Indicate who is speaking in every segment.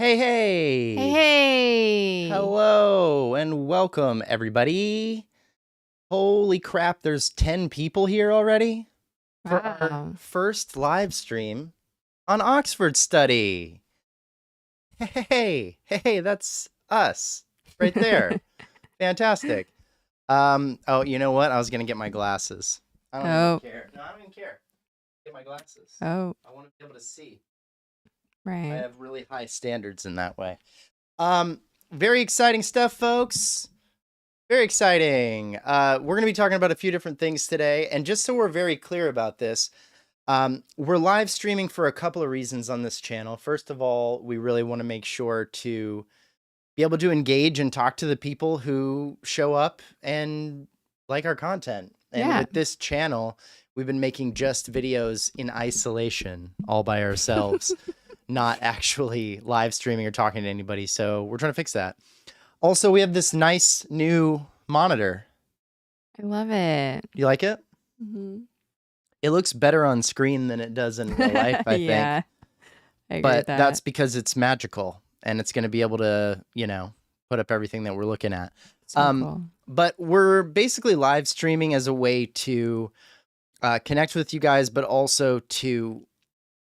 Speaker 1: Hey, hey.
Speaker 2: Hey, hey.
Speaker 1: Hello and welcome, everybody. Holy crap, there's 10 people here already for our
Speaker 2: Wow.
Speaker 1: first live stream on Oxford Study. Hey, that's us right there. Fantastic. Oh, you know what? I was going to get my glasses. I don't even care. No, I don't even care. Get my glasses.
Speaker 2: Oh,
Speaker 1: I want to be able to see. I
Speaker 2: right.
Speaker 1: have really high standards in that way. Very exciting stuff, folks. Very exciting. We're going to be talking about a few different things today. And just so we're very clear about this, we're live streaming for a couple of reasons on this channel. First of all, we really want to make sure to be able to engage and talk to the people who show up and like our content. And
Speaker 2: Yeah.
Speaker 1: with this channel, we've been making just videos in isolation all by ourselves, not actually live streaming or talking to anybody. So we're trying to fix that. Also, we have this nice new monitor.
Speaker 2: I love it.
Speaker 1: You like it?
Speaker 2: Mm-hmm.
Speaker 1: It looks better on screen than it does in real life, I
Speaker 2: Yeah,
Speaker 1: think.
Speaker 2: I agree
Speaker 1: But
Speaker 2: with that.
Speaker 1: that's because it's magical and it's going to be able to, put up everything that we're looking at.
Speaker 2: So cool.
Speaker 1: But we're basically live streaming as a way to connect with you guys, but also to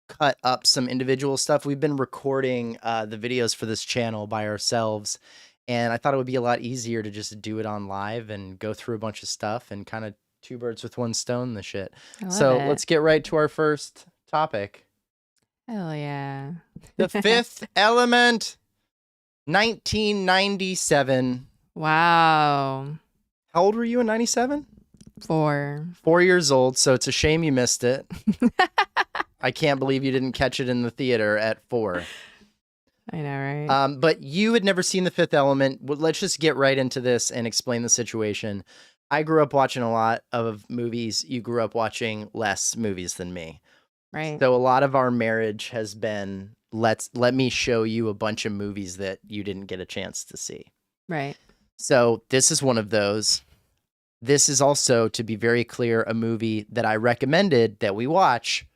Speaker 1: cut up some individual stuff. We've been recording the videos for this channel by ourselves, and I thought it would be a lot easier to just do it on live and go through a bunch of stuff and kind of two birds with one stone the shit. So let's get right to our first topic.
Speaker 2: Hell yeah.
Speaker 1: The Fifth Element, 1997.
Speaker 2: Wow.
Speaker 1: How old were you in 97?
Speaker 2: 4.
Speaker 1: 4 years old, so it's a shame you missed it. I can't believe you didn't catch it in the theater at 4.
Speaker 2: I know, right?
Speaker 1: But you had never seen The Fifth Element. Well, let's just get right into this and explain the situation. I grew up watching a lot of movies. You grew up watching less movies than me.
Speaker 2: Right.
Speaker 1: So a lot of our marriage has been, let me show you a bunch of movies that you didn't get a chance to see.
Speaker 2: Right.
Speaker 1: So this is one of those. This is also, to be very clear, a movie that I recommended that we watch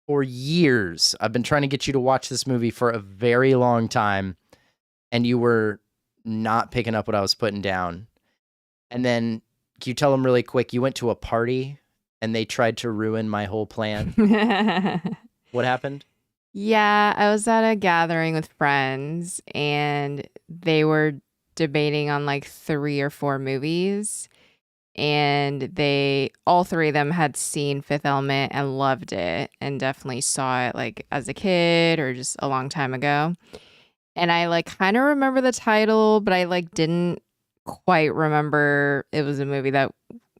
Speaker 1: for years. I've been trying to get you to watch this movie for a very long time, and you were not picking up what I was putting down. And then, can you tell them really quick, you went to a party and they tried to ruin my whole plan? What happened?
Speaker 2: Yeah, I was at a gathering with friends, and they were debating on like 3 or 4 movies. And all 3 of them had seen Fifth Element and loved it, and definitely saw it like as a kid or just a long time ago. And I like kind of remember the title, but I like didn't quite remember it was a movie that,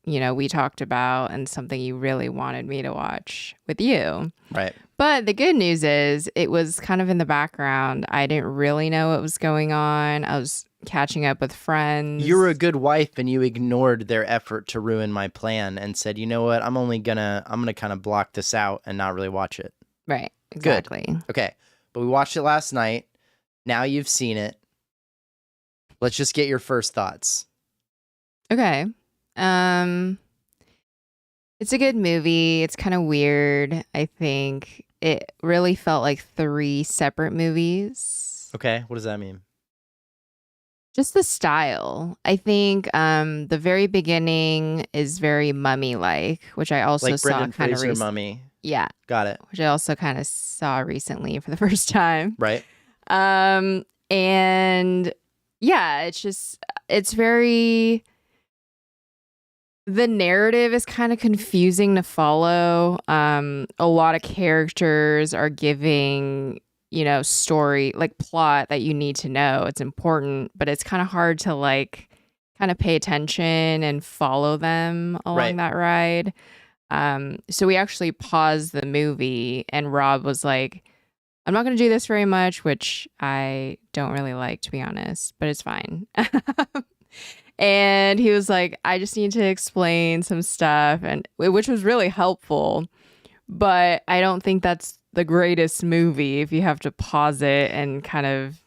Speaker 2: we talked about and something you really wanted me to watch with you.
Speaker 1: Right.
Speaker 2: But the good news is it was kind of in the background. I didn't really know what was going on. I was catching up with friends.
Speaker 1: You were a good wife and you ignored their effort to ruin my plan and said, you know what, I'm gonna kind of block this out and not really watch it.
Speaker 2: Right. Exactly.
Speaker 1: Good. Okay. But we watched it last night. Now you've seen it. Let's just get your first thoughts.
Speaker 2: Okay. It's a good movie. It's kind of weird. I think it really felt like 3 separate movies.
Speaker 1: Okay. What does that mean?
Speaker 2: Just the style. I think the very beginning is very Mummy-like, which I also
Speaker 1: like
Speaker 2: saw
Speaker 1: Brendan
Speaker 2: kind of
Speaker 1: Fraser Mummy.
Speaker 2: Yeah.
Speaker 1: Got it.
Speaker 2: Which I also kind of saw recently for the first time.
Speaker 1: Right.
Speaker 2: And yeah, it's very, the narrative is kind of confusing to follow. A lot of characters are giving, story, like plot that you need to know. It's important, but it's kind of hard to like kind of pay attention and follow them along that ride. So we actually paused the movie and Rob was like, I'm not going to do this very much, which I don't really like, to be honest, but it's fine. And he was like, I just need to explain some stuff, and which was really helpful. But I don't think that's the greatest movie if you have to pause it and kind of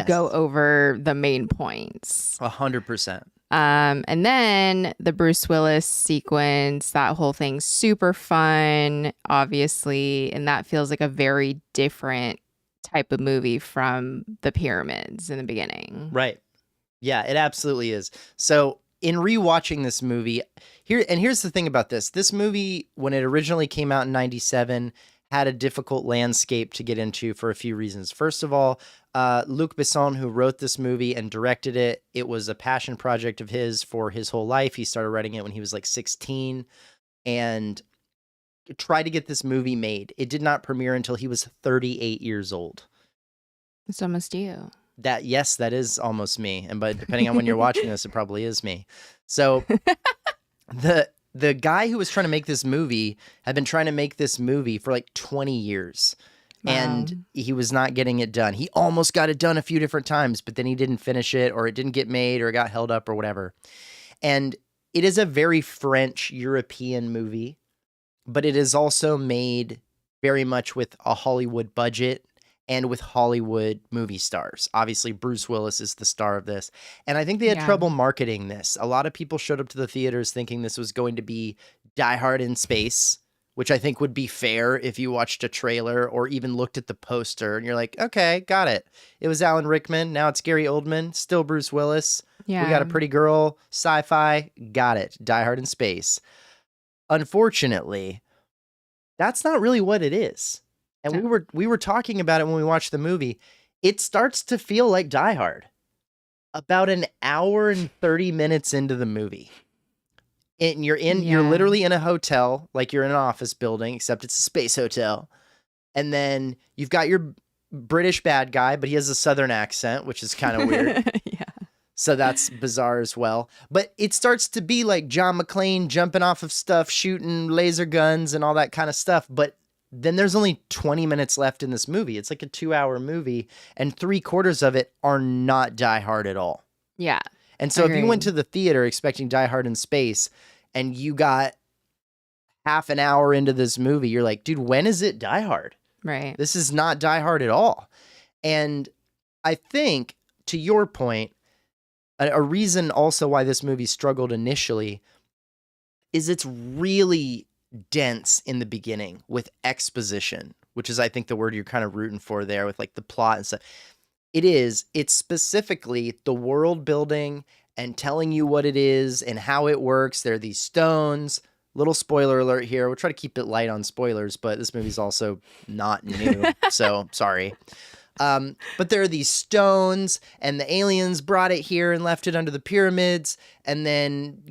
Speaker 2: go over the main points.
Speaker 1: 100%.
Speaker 2: And then the Bruce Willis sequence, that whole thing's super fun, obviously, and that feels like a very different type of movie from the pyramids in the beginning.
Speaker 1: Right. Yeah, it absolutely is. So in rewatching this movie, here's the thing about this. This movie, when it originally came out in 97, had a difficult landscape to get into for a few reasons. First of all, Luc Besson, who wrote this movie and directed it, it was a passion project of his for his whole life. He started writing it when he was like 16 and tried to get this movie made. It did not premiere until he was 38 years old.
Speaker 2: It's almost you.
Speaker 1: Yes, that is almost me. And but depending on when you're watching this, it probably is me. So the guy who was trying to make this movie had been trying to make this movie for like 20 years.
Speaker 2: Wow.
Speaker 1: And he was not getting it done. He almost got it done a few different times, but then he didn't finish it, or it didn't get made, or it got held up or whatever. And it is a very French European movie, but it is also made very much with a Hollywood budget and with Hollywood movie stars. Obviously, Bruce Willis is the star of this. And I think they had trouble marketing this. A lot of people showed up to the theaters thinking this was going to be Die Hard in space, which I think would be fair if you watched a trailer or even looked at the poster and you're like, okay, got it. It was Alan Rickman. Now it's Gary Oldman, still Bruce Willis.
Speaker 2: Yeah.
Speaker 1: We got a pretty girl, sci-fi, got it. Die Hard in space. Unfortunately, that's not really what it is. And we were talking about it when we watched the movie. It starts to feel like Die Hard about an hour and 30 minutes into the movie. And you're literally in a hotel, like you're in an office building, except it's a space hotel. And then you've got your British bad guy, but he has a Southern accent, which is kind of weird.
Speaker 2: Yeah.
Speaker 1: So that's bizarre as well. But it starts to be like John McClane jumping off of stuff, shooting laser guns and all that kind of stuff. But then there's only 20 minutes left in this movie. It's like a 2-hour movie, and 3/4 of it are not Die Hard at all.
Speaker 2: Yeah.
Speaker 1: And so if you went to the theater expecting Die Hard in space and you got half an hour into this movie, you're like, dude, when is it Die Hard?
Speaker 2: Right.
Speaker 1: This is not Die Hard at all. And I think, to your point, a reason also why this movie struggled initially is it's really dense in the beginning with exposition, which is, I think, the word you're kind of rooting for there with like the plot and stuff. It's specifically the world building and telling you what it is and how it works. There are these stones. Little spoiler alert here. We'll try to keep it light on spoilers, but this movie's also not new, so sorry. But there are these stones, and the aliens brought it here and left it under the pyramids, and then,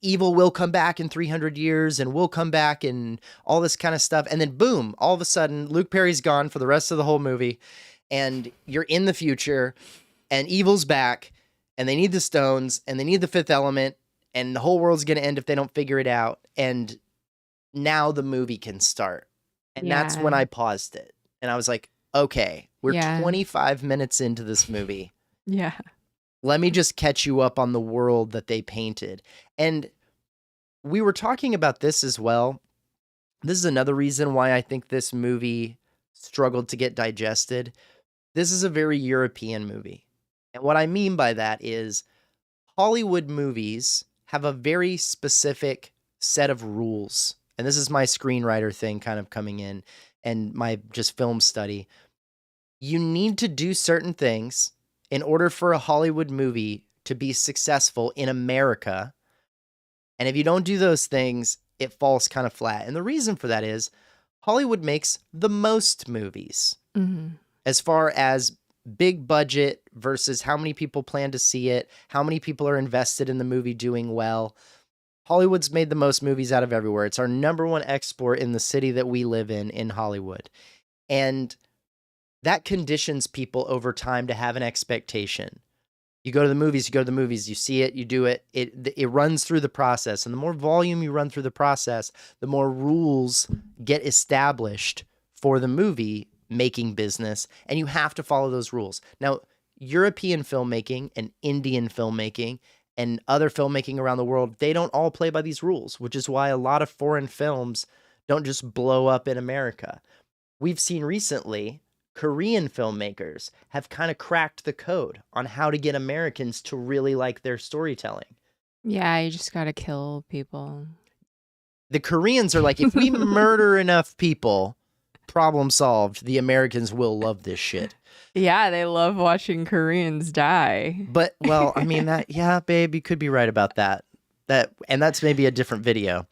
Speaker 1: evil will come back in 300 years, and we'll come back, and all this kind of stuff. And then, boom, all of a sudden, Luke Perry's gone for the rest of the whole movie, and you're in the future, and evil's back, and they need the stones, and they need the fifth element, and the whole world's going to end if they don't figure it out. And now the movie can start. And that's when I paused it. And I was like, okay, we're 25 minutes into this movie.
Speaker 2: Yeah.
Speaker 1: Let me just catch you up on the world that they painted. And we were talking about this as well. This is another reason why I think this movie struggled to get digested. This is a very European movie. And what I mean by that is Hollywood movies have a very specific set of rules. And this is my screenwriter thing kind of coming in and my just film study. You need to do certain things in order for a Hollywood movie to be successful in America. And if you don't do those things, it falls kind of flat. And the reason for that is Hollywood makes the most movies as far as big budget versus how many people plan to see it, how many people are invested in the movie doing well. Hollywood's made the most movies out of everywhere. It's our number 1 export in the city that we live in Hollywood. And that conditions people over time to have an expectation. You go to the movies, you see it, you do it. It runs through the process. And the more volume you run through the process, the more rules get established for the movie making business, and you have to follow those rules. Now, European filmmaking and Indian filmmaking and other filmmaking around the world, they don't all play by these rules, which is why a lot of foreign films don't just blow up in America. We've seen recently Korean filmmakers have kind of cracked the code on how to get Americans to really like their storytelling.
Speaker 2: Yeah, you just gotta kill people.
Speaker 1: The Koreans are like, if we murder enough people, problem solved. The Americans will love this shit.
Speaker 2: Yeah, they love watching Koreans die.
Speaker 1: But, well, I mean, yeah, babe, you could be right about that. And that's maybe a different video.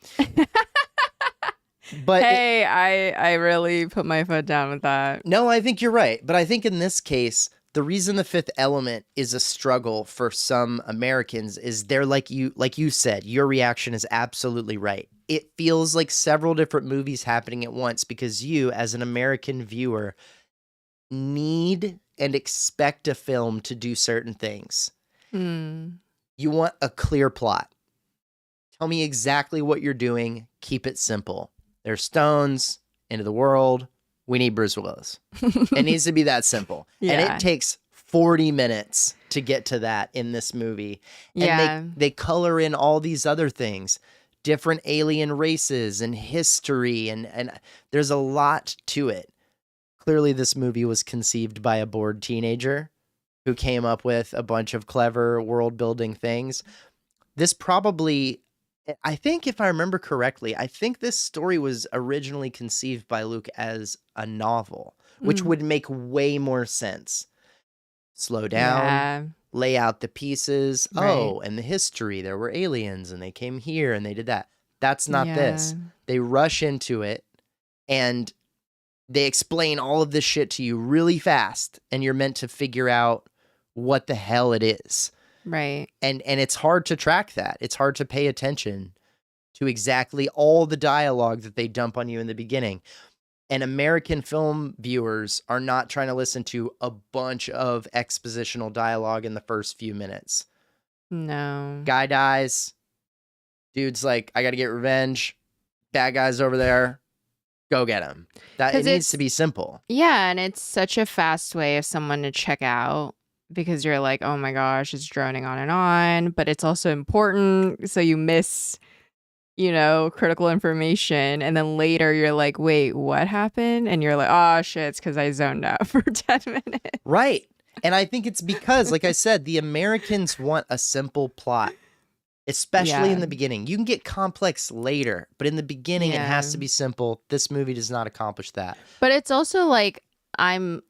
Speaker 1: But
Speaker 2: hey, I really put my foot down with that.
Speaker 1: No, I think you're right. But I think in this case, the reason The Fifth Element is a struggle for some Americans is they're like you said, your reaction is absolutely right. It feels like several different movies happening at once because you, as an American viewer, need and expect a film to do certain things. You want a clear plot. Tell me exactly what you're doing. Keep it simple. There's stones, into the world. We need Bruce Willis. It needs to be that simple.
Speaker 2: Yeah.
Speaker 1: And it takes 40 minutes to get to that in this movie. And they color in all these other things, different alien races and history. And there's a lot to it. Clearly, this movie was conceived by a bored teenager who came up with a bunch of clever world-building things. This probably... I think if I remember correctly, I think this story was originally conceived by Luc as a novel, which would make way more sense. Slow down, lay out the pieces. Right. Oh, and the history. There were aliens and they came here and they did that. That's not this. They rush into it and they explain all of this shit to you really fast and you're meant to figure out what the hell it is.
Speaker 2: Right.
Speaker 1: And it's hard to track that. It's hard to pay attention to exactly all the dialogue that they dump on you in the beginning. And American film viewers are not trying to listen to a bunch of expositional dialogue in the first few minutes.
Speaker 2: No.
Speaker 1: Guy dies. Dude's like, I got to get revenge. Bad guy's over there. Go get him. It needs to be simple.
Speaker 2: Yeah, and it's such a fast way of someone to check out. Because you're like, oh my gosh, it's droning on and on, but it's also important. So you miss, critical information. And then later you're like, wait, what happened? And you're like, oh shit, it's because I zoned out for 10 minutes.
Speaker 1: Right. And I think it's because, like I said, the Americans want a simple plot, especially in the beginning. You can get complex later, but in the beginning, it has to be simple. This movie does not accomplish that.
Speaker 2: But it's also like, I'm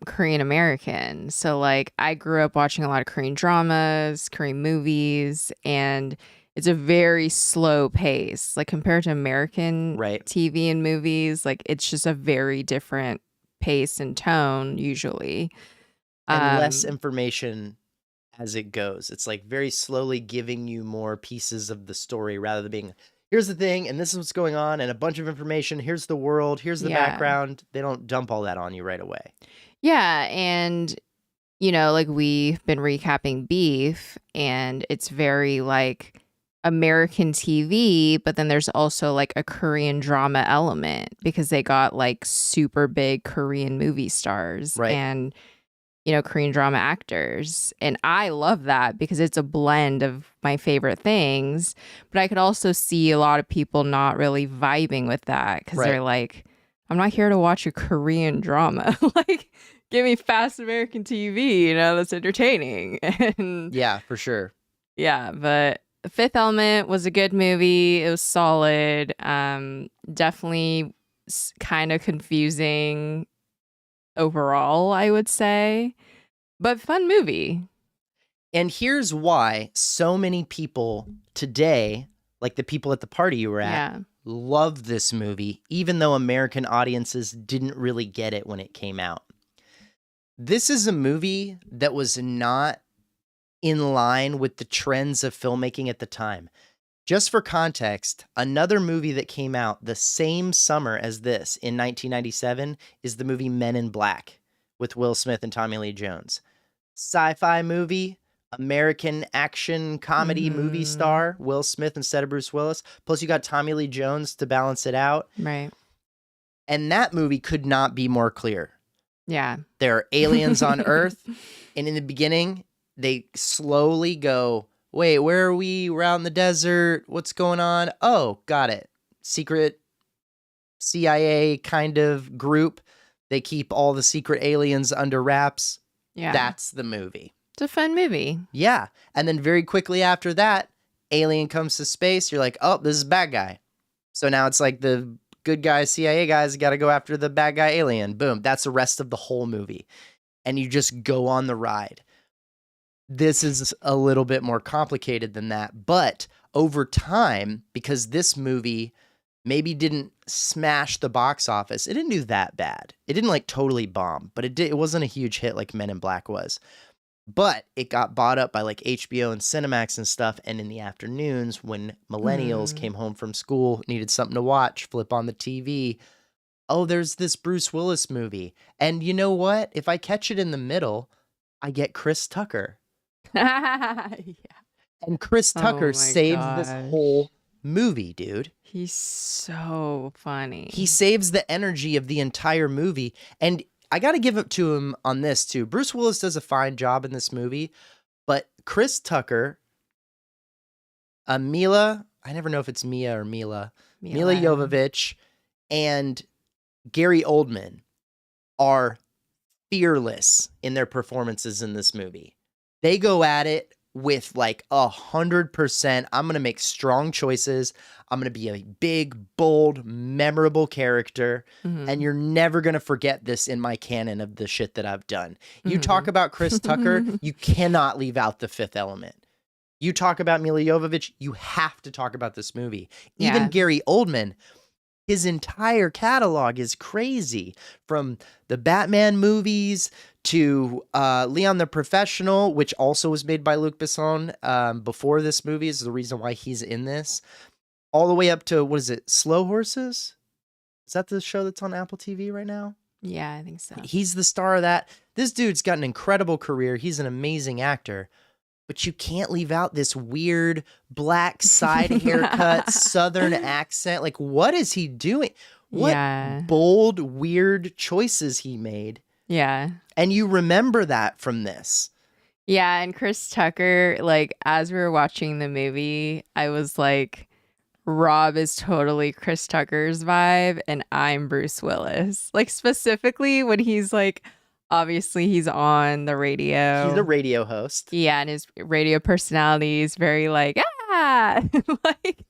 Speaker 2: Korean American. So like I grew up watching a lot of Korean dramas, Korean movies, and it's a very slow pace. Like compared to American TV and movies, like it's just a very different pace and tone usually.
Speaker 1: And less information as it goes. It's like very slowly giving you more pieces of the story rather than being, here's the thing, and this is what's going on, and a bunch of information. Here's the world. Here's the background. They don't dump all that on you right away. Yeah,
Speaker 2: and, like we've been recapping Beef, and it's very, like, American TV, but then there's also, like, a Korean drama element because they got, like, super big Korean movie stars.
Speaker 1: Right.
Speaker 2: And Korean drama actors. And I love that because it's a blend of my favorite things. But I could also see a lot of people not really vibing with that because they're like, I'm not here to watch a Korean drama. Like, give me fast American TV, that's entertaining. And
Speaker 1: yeah, for sure.
Speaker 2: Yeah, but Fifth Element was a good movie. It was solid. Definitely kind of confusing overall, I would say, but fun movie.
Speaker 1: And here's why so many people today, like the people at the party you were at, love this movie, even though American audiences didn't really get it when it came out. This is a movie that was not in line with the trends of filmmaking at the time. Just for context, another movie that came out the same summer as this in 1997 is the movie Men in Black with Will Smith and Tommy Lee Jones. Sci-fi movie, American action comedy movie star, Will Smith instead of Bruce Willis. Plus you got Tommy Lee Jones to balance it out.
Speaker 2: Right.
Speaker 1: And that movie could not be more clear.
Speaker 2: Yeah.
Speaker 1: There are aliens on Earth, and in the beginning, they slowly go, wait, where are we? We're out in the desert. What's going on? Oh, got it. Secret CIA kind of group. They keep all the secret aliens under wraps.
Speaker 2: Yeah.
Speaker 1: That's the movie.
Speaker 2: It's a fun movie.
Speaker 1: Yeah. And then very quickly after that, alien comes to space. You're like, oh, this is a bad guy. So now it's like the good guys, CIA guys, got to go after the bad guy alien. Boom. That's the rest of the whole movie. And you just go on the ride. This is a little bit more complicated than that. But over time, because this movie maybe didn't smash the box office, it didn't do that bad. It didn't like totally bomb, but it wasn't a huge hit like Men in Black was. But it got bought up by like HBO and Cinemax and stuff. And in the afternoons when millennials came home from school, needed something to watch, flip on the TV. Oh, there's this Bruce Willis movie. And you know what? If I catch it in the middle, I get Chris Tucker.
Speaker 2: Yeah.
Speaker 1: And Chris Tucker saves this whole movie, dude.
Speaker 2: He's so funny.
Speaker 1: He saves the energy of the entire movie. And I got to give it to him on this too. Bruce Willis does a fine job in this movie, but Chris Tucker, Milla, I never know if it's Mia or Milla Jovovich, and Gary Oldman are fearless in their performances in this movie. They go at it with like 100%. I'm going to make strong choices. I'm going to be a big, bold, memorable character. And you're never going to forget this in my canon of the shit that I've done. You talk about Chris Tucker, you cannot leave out The Fifth Element. You talk about Milla Jovovich, you have to talk about this movie. Even Gary Oldman, his entire catalog is crazy. From the Batman movies to Leon the Professional, which also was made by Luc Besson before this movie, is the reason why he's in this. All the way up to, what is it, Slow Horses? Is that the show that's on Apple TV right now?
Speaker 2: Yeah, I think so.
Speaker 1: He's the star of that. This dude's got an incredible career. He's an amazing actor. But you can't leave out this weird black side haircut, Southern accent. Like, what is he doing? What bold, weird choices he made.
Speaker 2: Yeah.
Speaker 1: And you remember that from this.
Speaker 2: Yeah, and Chris Tucker, like, as we were watching the movie, I was like, Rob is totally Chris Tucker's vibe, and I'm Bruce Willis. Like, specifically when he's like, obviously he's on the radio.
Speaker 1: He's a radio host.
Speaker 2: Yeah, and his radio personality is very like, like,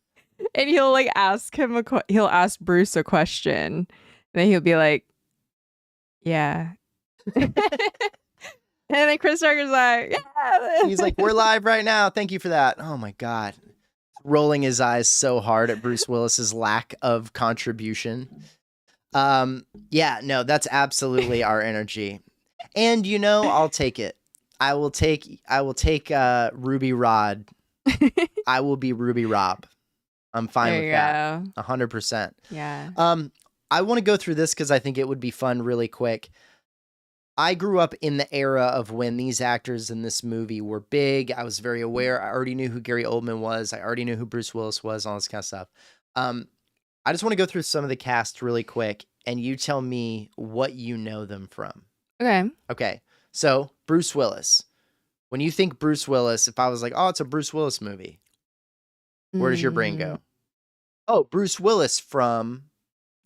Speaker 2: and he'll like ask him he'll ask Bruce a question, and then he'll be like, yeah. And then Chris Tucker's like, yeah.
Speaker 1: He's like, we're live right now. Thank you for that. Oh my God. Rolling his eyes so hard at Bruce Willis's lack of contribution. Yeah, no, that's absolutely our energy. And you know, I'll take it. I will take Ruby Rod. I will be Ruby Rob. I'm fine with that. 100%.
Speaker 2: Yeah.
Speaker 1: I want to go through this because I think it would be fun really quick. I grew up in the era of when these actors in this movie were big. I was very aware. I already knew who Gary Oldman was. I already knew who Bruce Willis was, all this kind of stuff. I just want to go through some of the cast really quick, and you tell me what you know them from.
Speaker 2: Okay.
Speaker 1: Okay. So, Bruce Willis. When you think Bruce Willis, if I was like, oh, it's a Bruce Willis movie, where does your brain go? Oh, Bruce Willis from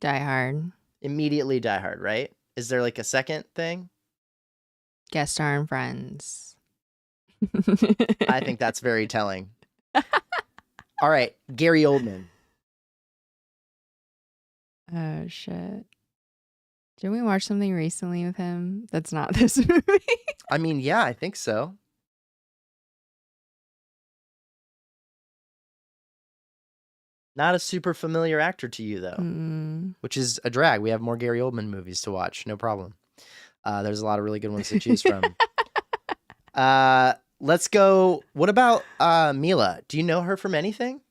Speaker 2: Die Hard.
Speaker 1: Immediately Die Hard, right? Is there like a second thing?
Speaker 2: Guest star and Friends.
Speaker 1: I think that's very telling. All right, Gary Oldman.
Speaker 2: Oh, shit. Didn't we watch something recently with him that's not this movie?
Speaker 1: I mean, yeah, I think so. Not a super familiar actor to you, though, which is a drag. We have more Gary Oldman movies to watch. No problem. There's a lot of really good ones to choose from. Let's go. What about Milla? Do you know her from anything?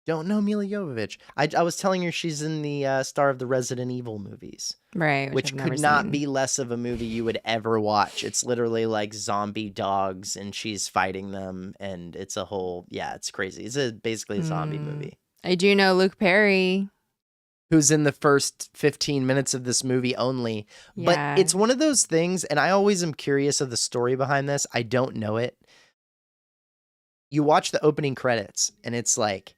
Speaker 1: Don't know Milla Jovovich. I was telling her she's in the star of the Resident Evil movies.
Speaker 2: Right.
Speaker 1: Which could not be less of a movie you would ever watch. It's literally like zombie dogs and she's fighting them. And it's a whole, yeah, it's crazy. It's basically a zombie movie.
Speaker 2: I do know Luke Perry.
Speaker 1: Who's in the first 15 minutes of this movie only.
Speaker 2: Yeah.
Speaker 1: But it's one of those things, and I always am curious of the story behind this. I don't know it. You watch the opening credits, and it's like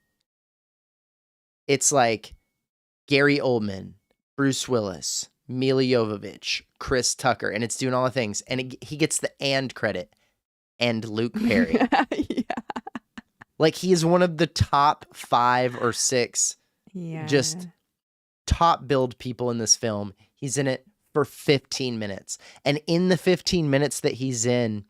Speaker 1: Gary Oldman, Bruce Willis, Milla Jovovich, Chris Tucker, and it's doing all the things. And he gets the "and" credit, and Luke Perry.
Speaker 2: Yeah.
Speaker 1: Like, he is one of the top 5 or 6
Speaker 2: Yeah.
Speaker 1: just top billed people in this film. He's in it for 15 minutes. And in the 15 minutes that he's in,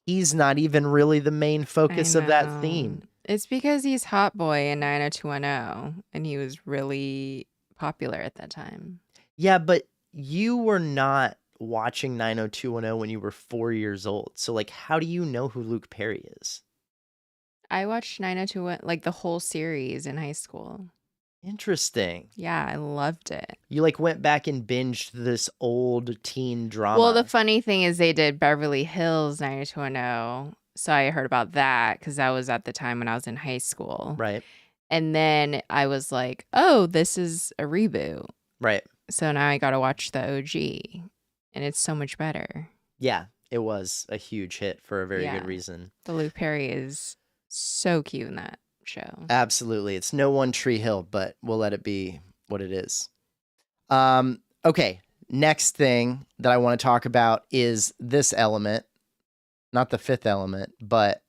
Speaker 1: he's not even really the main focus of that scene.
Speaker 2: It's because he's Hot Boy in 90210, and he was really popular at that time.
Speaker 1: Yeah, but you were not watching 90210 when you were 4 years old. So, like, how do you know who Luke Perry is?
Speaker 2: I watched 90210, like the whole series in high school.
Speaker 1: Interesting.
Speaker 2: Yeah, I loved it.
Speaker 1: You, like, went back and binged this old teen drama.
Speaker 2: Well, the funny thing is they did Beverly Hills 90210. So I heard about that because that was at the time when I was in high school.
Speaker 1: Right.
Speaker 2: And then I was like, oh, this is a reboot.
Speaker 1: Right.
Speaker 2: So now I got to watch the OG, and it's so much better.
Speaker 1: Yeah, it was a huge hit for a very
Speaker 2: Yeah.
Speaker 1: good reason.
Speaker 2: The Luke Perry is so cute in that show.
Speaker 1: Absolutely. It's no One Tree Hill, but we'll let it be what it is. Okay, next thing that I want to talk about is this element. Not the fifth element, but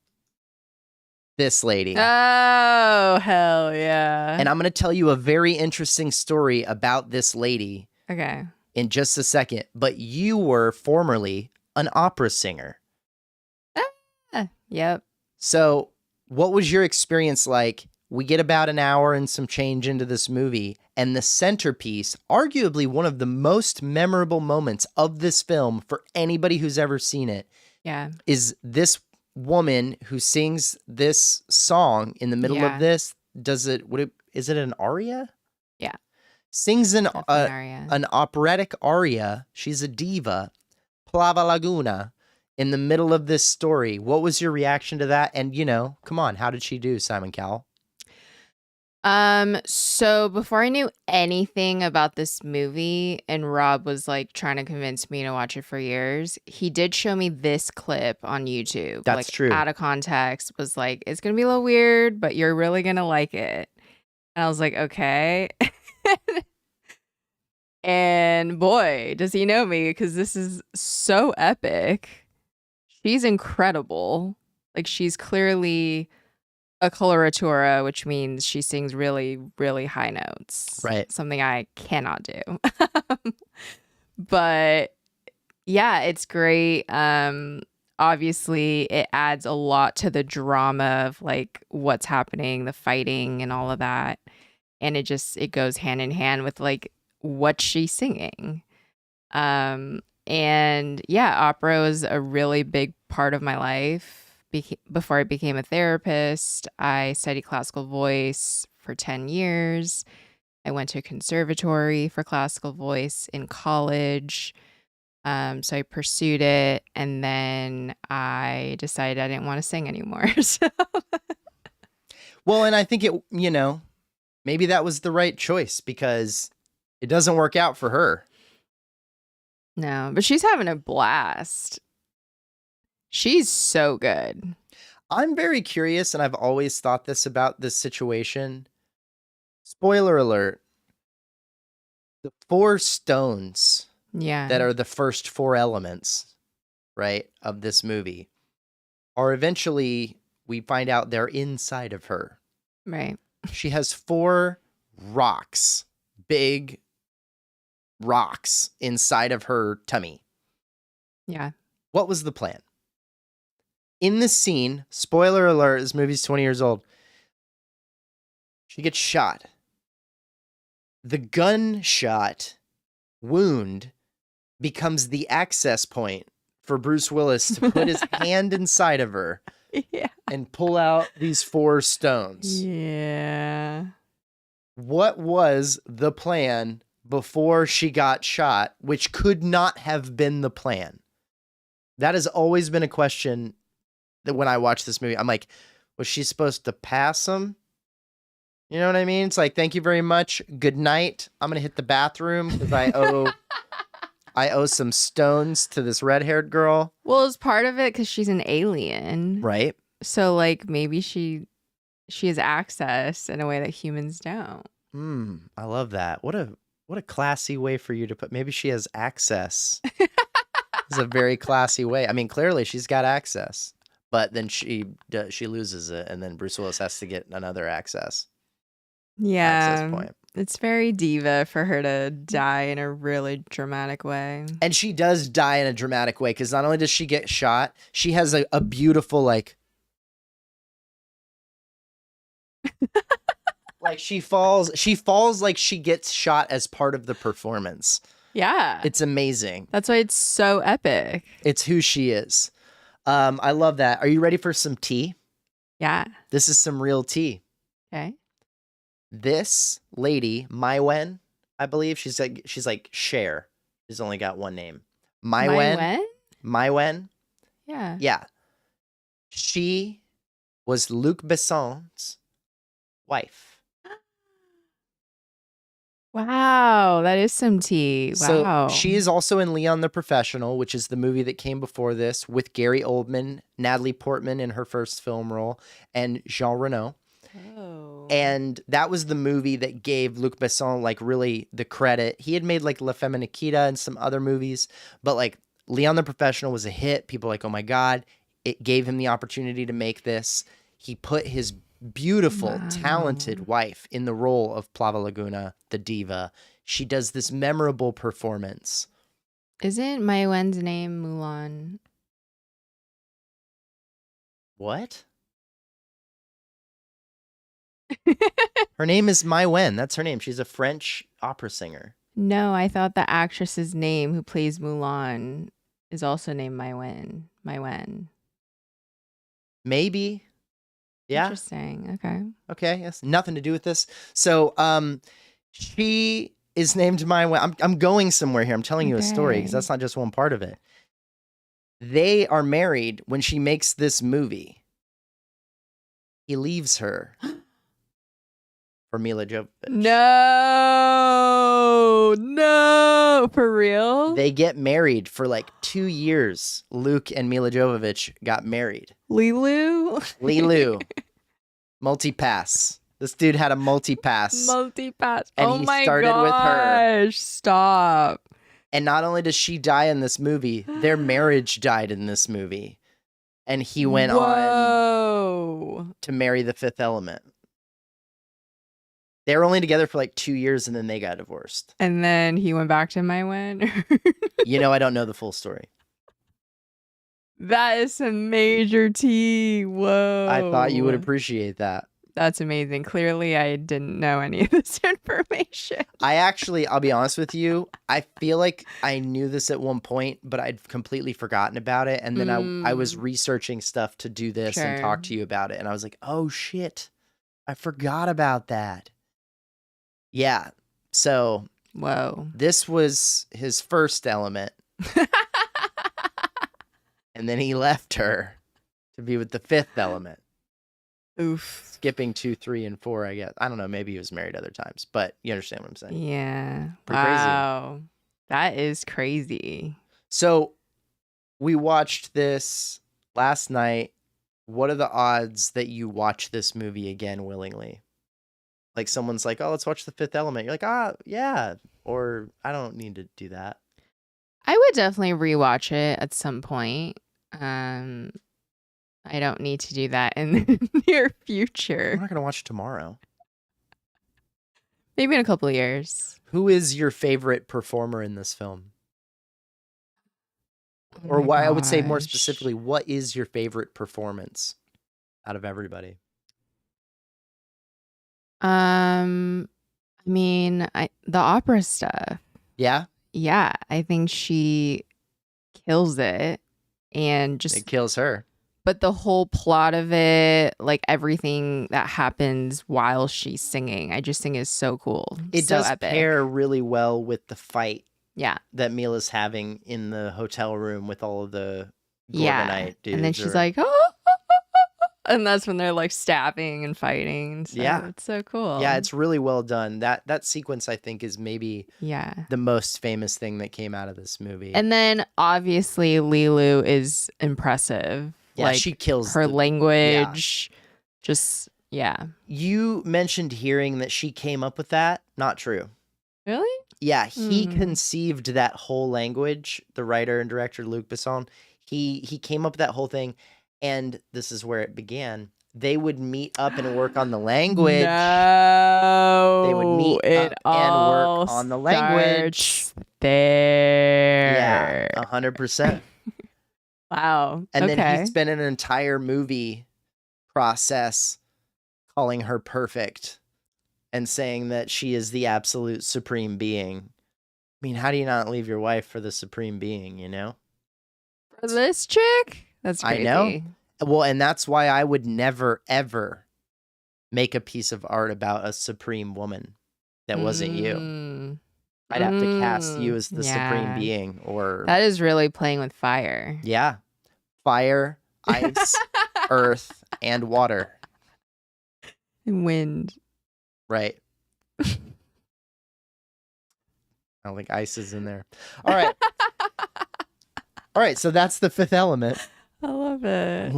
Speaker 1: this lady.
Speaker 2: Oh, hell yeah.
Speaker 1: And I'm going to tell you a very interesting story about this lady
Speaker 2: Okay.
Speaker 1: in just a second. But you were formerly an opera singer.
Speaker 2: Yep.
Speaker 1: So what was your experience like? We get about an hour and some change into this movie, and the centerpiece, arguably one of the most memorable moments of this film for anybody who's ever seen it,
Speaker 2: Yeah.
Speaker 1: is this woman who sings this song in the middle
Speaker 2: Yeah.
Speaker 1: of this. Is it an aria?
Speaker 2: Yeah.
Speaker 1: Sings
Speaker 2: Definitely Aria.
Speaker 1: an operatic aria. She's a diva, Plava Laguna, in the middle of this story. What was your reaction to that? And, come on, how did she do, Simon Cowell?
Speaker 2: So before I knew anything about this movie, and Rob was like trying to convince me to watch it for years, he did show me this clip on YouTube.
Speaker 1: That's
Speaker 2: like,
Speaker 1: true.
Speaker 2: Out of context, was like, it's gonna be a little weird, but you're really gonna like it. And I was like, okay. And boy, does he know me, because this is so epic. She's incredible. Like, she's clearly a coloratura, which means she sings really, really high notes.
Speaker 1: Right.
Speaker 2: Something I cannot do. But yeah, it's great. Obviously it adds a lot to the drama of like what's happening, the fighting and all of that. And it goes hand in hand with like what she's singing. And yeah, opera was a really big part of my life. Before I became a therapist, I studied classical voice for 10 years. I went to a conservatory for classical voice in college. So I pursued it, and then I decided I didn't want to sing anymore. So.
Speaker 1: Well, and I think maybe that was the right choice because it doesn't work out for her.
Speaker 2: No, but she's having a blast. She's so good.
Speaker 1: I'm very curious, and I've always thought this about this situation. Spoiler alert. The 4 stones
Speaker 2: Yeah.
Speaker 1: that are the first 4 elements, right, of this movie are eventually, we find out they're inside of her.
Speaker 2: Right.
Speaker 1: She has 4 rocks, big rocks inside of her tummy.
Speaker 2: Yeah.
Speaker 1: What was the plan? In this scene, spoiler alert, this movie's 20 years old, she gets shot. The gunshot wound becomes the access point for Bruce Willis to put his hand inside of her
Speaker 2: Yeah.
Speaker 1: and pull out these 4 stones.
Speaker 2: Yeah.
Speaker 1: What was the plan before she got shot, which could not have been the plan? That has always been a question that when I watch this movie, I'm like, was she supposed to pass him? You know what I mean? It's like, thank you very much. Good night. I'm going to hit the bathroom because I owe some stones to this red-haired girl.
Speaker 2: Well, it's part of it because she's an alien.
Speaker 1: Right.
Speaker 2: So like maybe she has access in a way that humans don't.
Speaker 1: I love that. What a classy way for you to put. Maybe she has access. It's a very classy way. I mean, clearly she's got access, but then she loses it, and then Bruce Willis has to get another access.
Speaker 2: Yeah.
Speaker 1: this point.
Speaker 2: It's very diva for her to die in a really dramatic way.
Speaker 1: And she does die in a dramatic way because not only does she get shot, she has a beautiful like she falls like she gets shot as part of the performance.
Speaker 2: Yeah.
Speaker 1: It's amazing.
Speaker 2: That's why it's so epic.
Speaker 1: It's who she is. I love that. Are you ready for some tea?
Speaker 2: Yeah.
Speaker 1: This is some real tea.
Speaker 2: Okay.
Speaker 1: This lady, Mai Wen, I believe she's like Cher. She's only got one name. Mai Wen. Mai Wen.
Speaker 2: Yeah.
Speaker 1: Yeah. She was Luc Besson's wife.
Speaker 2: Wow, that is some tea. Wow.
Speaker 1: So she is also in Leon the Professional, which is the movie that came before this with Gary Oldman, Natalie Portman in her first film role, and Jean Reno.
Speaker 2: Oh.
Speaker 1: And that was the movie that gave Luc Besson like really the credit. He had made like La Femme Nikita and some other movies, but like Leon the Professional was a hit. People were like, oh my God, it gave him the opportunity to make this. He put his beautiful, talented wife in the role of Plava Laguna, the diva. She does this memorable performance.
Speaker 2: Isn't Mai Wen's name Mulan?
Speaker 1: What? Her name is Mai Wen. That's her name. She's a French opera singer.
Speaker 2: No, I thought the actress's name who plays Mulan is also named Mai Wen. Mai Wen.
Speaker 1: Maybe. Yeah.
Speaker 2: Interesting. Okay.
Speaker 1: Okay. Yes. Nothing to do with this. So, she is named Mai Wen. I'm going somewhere here. I'm telling you a story because that's not just one part of it. They are married when she makes this movie. He leaves her for Milla Jovovich.
Speaker 2: No, for real?
Speaker 1: They get married for like 2 years. Luke and Milla Jovovich got married.
Speaker 2: Lilu?
Speaker 1: Multi-pass. This dude had a multi-pass.
Speaker 2: Multi-pass.
Speaker 1: And
Speaker 2: oh
Speaker 1: he
Speaker 2: my
Speaker 1: started with her.
Speaker 2: Stop.
Speaker 1: And not only does she die in this movie, their marriage died in this movie. And he went on to marry the Fifth Element. They were only together for like 2 years and then they got divorced.
Speaker 2: And then he went back to Mai Wen.
Speaker 1: I don't know the full story.
Speaker 2: That is some major tea. Whoa.
Speaker 1: I thought you would appreciate that.
Speaker 2: That's amazing. Clearly, I didn't know any of this information.
Speaker 1: I'll be honest with you, I feel like I knew this at one point, but I'd completely forgotten about it. And then I was researching stuff to do this and talk to you about it. And I was like, oh shit, I forgot about that. Yeah. So,
Speaker 2: whoa.
Speaker 1: This was his first element. And then he left her to be with the Fifth Element.
Speaker 2: Oof.
Speaker 1: Skipping 2, 3, and 4, I guess. I don't know. Maybe he was married other times, but you understand what I'm saying.
Speaker 2: Yeah.
Speaker 1: Pretty
Speaker 2: wow.
Speaker 1: crazy.
Speaker 2: That is crazy.
Speaker 1: So we watched this last night. What are the odds that you watch this movie again willingly? Like someone's like, oh, let's watch The Fifth Element. You're like, yeah. Or I don't need to do that.
Speaker 2: I would definitely rewatch it at some point. I don't need to do that in the near future.
Speaker 1: I'm not going to watch it tomorrow.
Speaker 2: Maybe in a couple of years.
Speaker 1: Who is your favorite performer in this film?
Speaker 2: Oh
Speaker 1: or why I would say more specifically, what is your favorite performance out of everybody?
Speaker 2: I mean, the opera stuff.
Speaker 1: Yeah?
Speaker 2: Yeah, I think she kills it and just
Speaker 1: It kills her.
Speaker 2: But the whole plot of it, like everything that happens while she's singing, I just think is so cool.
Speaker 1: It
Speaker 2: so
Speaker 1: does
Speaker 2: epic.
Speaker 1: pair really well with the fight
Speaker 2: Yeah.
Speaker 1: that Mila's having in the hotel room with all of the Gorgonite
Speaker 2: Yeah.
Speaker 1: dudes.
Speaker 2: And then she's like, and that's when they're like stabbing and fighting. So
Speaker 1: Yeah.
Speaker 2: it's so cool.
Speaker 1: Yeah, it's really well done. That sequence, I think, is maybe the most famous thing that came out of this movie.
Speaker 2: And then obviously Lilu is impressive.
Speaker 1: Yeah,
Speaker 2: like,
Speaker 1: she kills
Speaker 2: her language. Just, yeah.
Speaker 1: You mentioned hearing that she came up with that. Not true.
Speaker 2: Really?
Speaker 1: Yeah, he conceived that whole language, the writer and director Luc Besson. He came up with that whole thing, and this is where it began. they would meet up and work on the language.
Speaker 2: No,
Speaker 1: They would meet
Speaker 2: it
Speaker 1: up and
Speaker 2: all
Speaker 1: work on the language.
Speaker 2: starts there.
Speaker 1: Yeah, 100%.
Speaker 2: Wow.
Speaker 1: And then
Speaker 2: okay.
Speaker 1: he spent an entire movie process calling her perfect and saying that she is the absolute supreme being. I mean, how do you not leave your wife for the supreme being, you know?
Speaker 2: For this chick? That's crazy.
Speaker 1: I know. Well, and that's why I would never, ever make a piece of art about a supreme woman that wasn't you. I'd have to cast you as the supreme being, or...
Speaker 2: That is really playing with fire.
Speaker 1: Yeah. Fire, ice, earth, and water.
Speaker 2: And wind.
Speaker 1: Right. I don't think ice is in there. All right. All right, so that's the fifth element.
Speaker 2: I love it.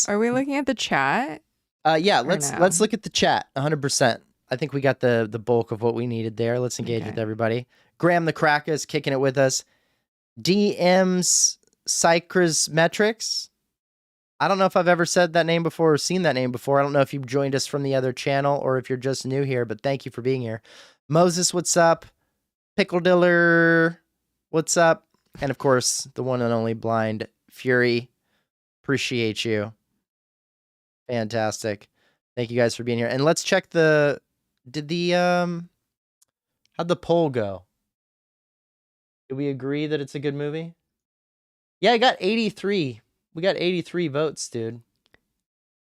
Speaker 1: Are
Speaker 2: we looking at the chat?
Speaker 1: Yeah, let's look at the chat. 100%. I think we got the bulk of what we needed there. Let's engage with everybody. Graham the Cracker is kicking it with us. DM's Psychers Metrics. I don't know if I've ever said that name before or seen that name before. I don't know if you've joined us from the other channel or if you're just new here, but thank you for being here. Moses, what's up? Pickle Diller, what's up? And of course, the one and only Blind Fury. Appreciate you. Fantastic. Thank you guys for being here. And let's check how'd the poll go? Do we agree that it's a good movie? Yeah, I got 83. We got 83 votes, dude.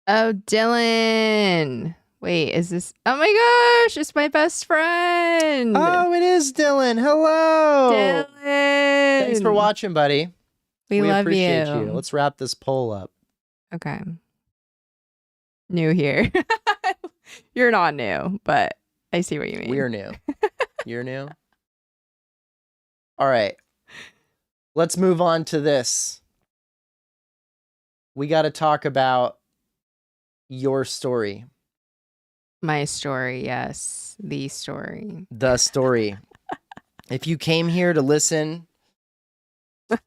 Speaker 2: Oh, Dylan. Wait, is this... Oh my gosh, it's my best friend.
Speaker 1: Oh, it is Dylan. Hello.
Speaker 2: Dylan.
Speaker 1: Thanks for watching, buddy.
Speaker 2: We love
Speaker 1: appreciate you. Let's wrap this poll up.
Speaker 2: Okay. New here. You're not new, but I see what you mean.
Speaker 1: We're new. You're new? All right. Let's move on to this. We got to talk about your story.
Speaker 2: My story, yes. The story.
Speaker 1: The story. If you came here to listen,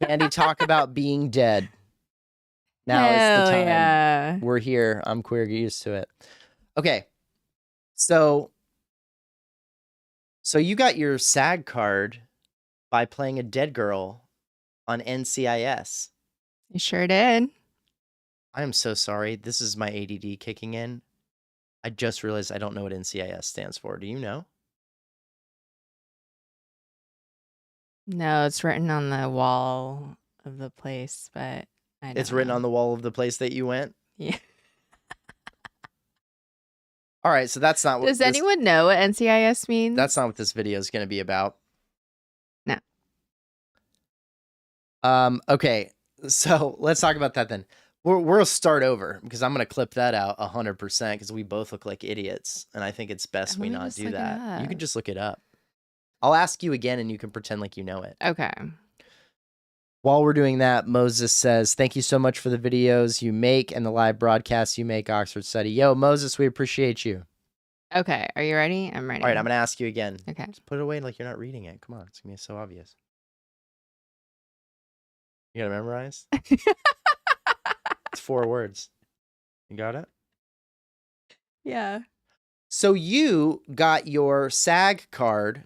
Speaker 1: Andy talk about being dead, now is the time.
Speaker 2: Yeah.
Speaker 1: We're here. I'm queer. Get used to it. Okay. So you got your SAG card by playing a dead girl on NCIS.
Speaker 2: I sure did.
Speaker 1: I am so sorry. This is my ADD kicking in. I just realized I don't know what NCIS stands for. Do you know?
Speaker 2: No, it's written on the wall of the place, but I don't
Speaker 1: It's written on the wall of the place that you went?
Speaker 2: Yeah.
Speaker 1: All right, so that's not what...
Speaker 2: Does anyone know what NCIS means?
Speaker 1: That's not what this video is going to be about.
Speaker 2: No.
Speaker 1: Okay, so let's talk about that then. We'll start over because I'm going to clip that out 100% because we both look like idiots, and I think it's best we not do that. You can just look it up. I'll ask you again, and you can pretend like you know it.
Speaker 2: Okay.
Speaker 1: While we're doing that, Moses says, thank you so much for the videos you make and the live broadcasts you make, Oxford Study. Yo, Moses, we appreciate you.
Speaker 2: Okay, are you ready? I'm ready.
Speaker 1: All right, I'm going to ask you again.
Speaker 2: Okay.
Speaker 1: Just put it away like you're not reading it. Come on, it's going to be so obvious. You got to memorize? It's 4 words. You got it?
Speaker 2: Yeah.
Speaker 1: So you got your SAG card,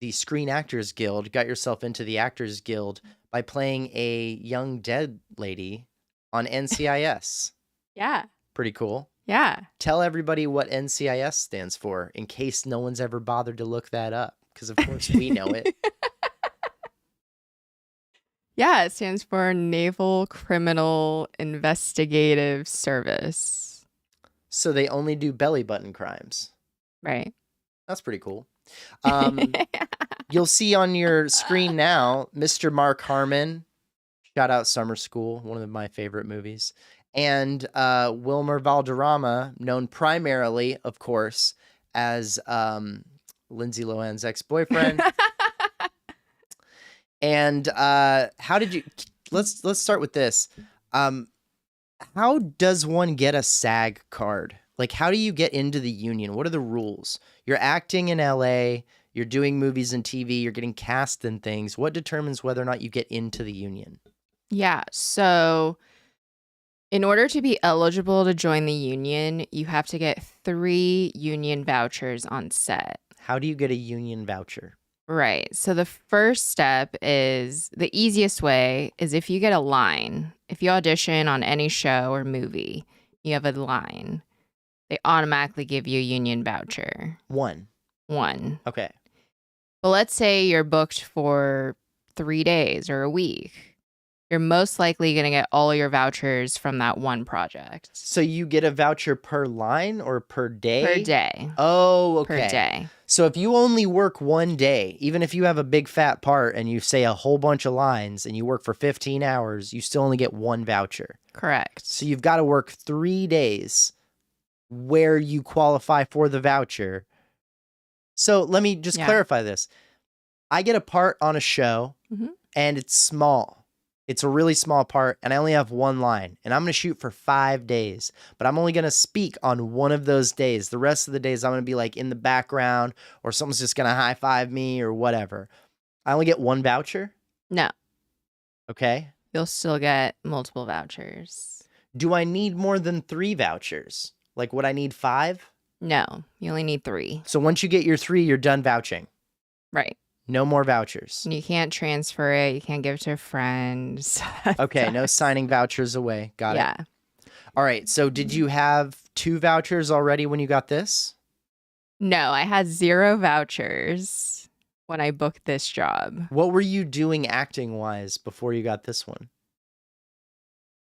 Speaker 1: the Screen Actors Guild, got yourself into the Actors Guild by playing a young dead lady on NCIS.
Speaker 2: Yeah.
Speaker 1: Pretty cool.
Speaker 2: Yeah.
Speaker 1: Tell everybody what NCIS stands for in case no one's ever bothered to look that up, because of course we know it.
Speaker 2: Yeah, it stands for Naval Criminal Investigative Service.
Speaker 1: So they only do belly button crimes.
Speaker 2: Right.
Speaker 1: That's pretty cool. You'll see on your screen now, Mr. Mark Harmon, shout out Summer School, one of my favorite movies, and Wilmer Valderrama, known primarily, of course, as Lindsay Lohan's ex-boyfriend. And how did you... Let's start with this. How does one get a SAG card? Like, how do you get into the union? What are the rules? You're acting in LA, you're doing movies and TV, you're getting cast in things. What determines whether or not you get into the union?
Speaker 2: Yeah, so In order to be eligible to join the union, you have to get 3 union vouchers on set.
Speaker 1: How do you get a union voucher?
Speaker 2: Right. So the first step is the easiest way is if you get a line. If you audition on any show or movie, you have a line. They automatically give you a union voucher.
Speaker 1: One. Okay.
Speaker 2: But let's say you're booked for 3 days or a week. You're most likely going to get all your vouchers from that one project.
Speaker 1: So you get a voucher per line or per day?
Speaker 2: Per day.
Speaker 1: Oh, okay.
Speaker 2: Per day.
Speaker 1: So if you only work one day, even if you have a big fat part and you say a whole bunch of lines and you work for 15 hours, you still only get one voucher.
Speaker 2: Correct.
Speaker 1: So you've got to work 3 days where you qualify for the voucher. So let me just clarify this. I get a part on a show and it's small. It's a really small part, and I only have one line, and I'm going to shoot for 5 days, but I'm only going to speak on one of those days. The rest of the days, I'm going to be like in the background, or someone's just going to high five me or whatever. I only get one voucher?
Speaker 2: No.
Speaker 1: Okay.
Speaker 2: You'll still get multiple vouchers.
Speaker 1: Do I need more than 3 vouchers? Like, would I need 5?
Speaker 2: No, you only need 3.
Speaker 1: So once you get your 3, you're done vouching.
Speaker 2: Right.
Speaker 1: No more vouchers.
Speaker 2: You can't transfer it. You can't give it to a friend.
Speaker 1: Okay, no signing vouchers away. Got it.
Speaker 2: Yeah.
Speaker 1: All right, so did you have 2 vouchers already when you got this?
Speaker 2: No, I had 0 vouchers when I booked this job.
Speaker 1: What were you doing acting-wise before you got this one?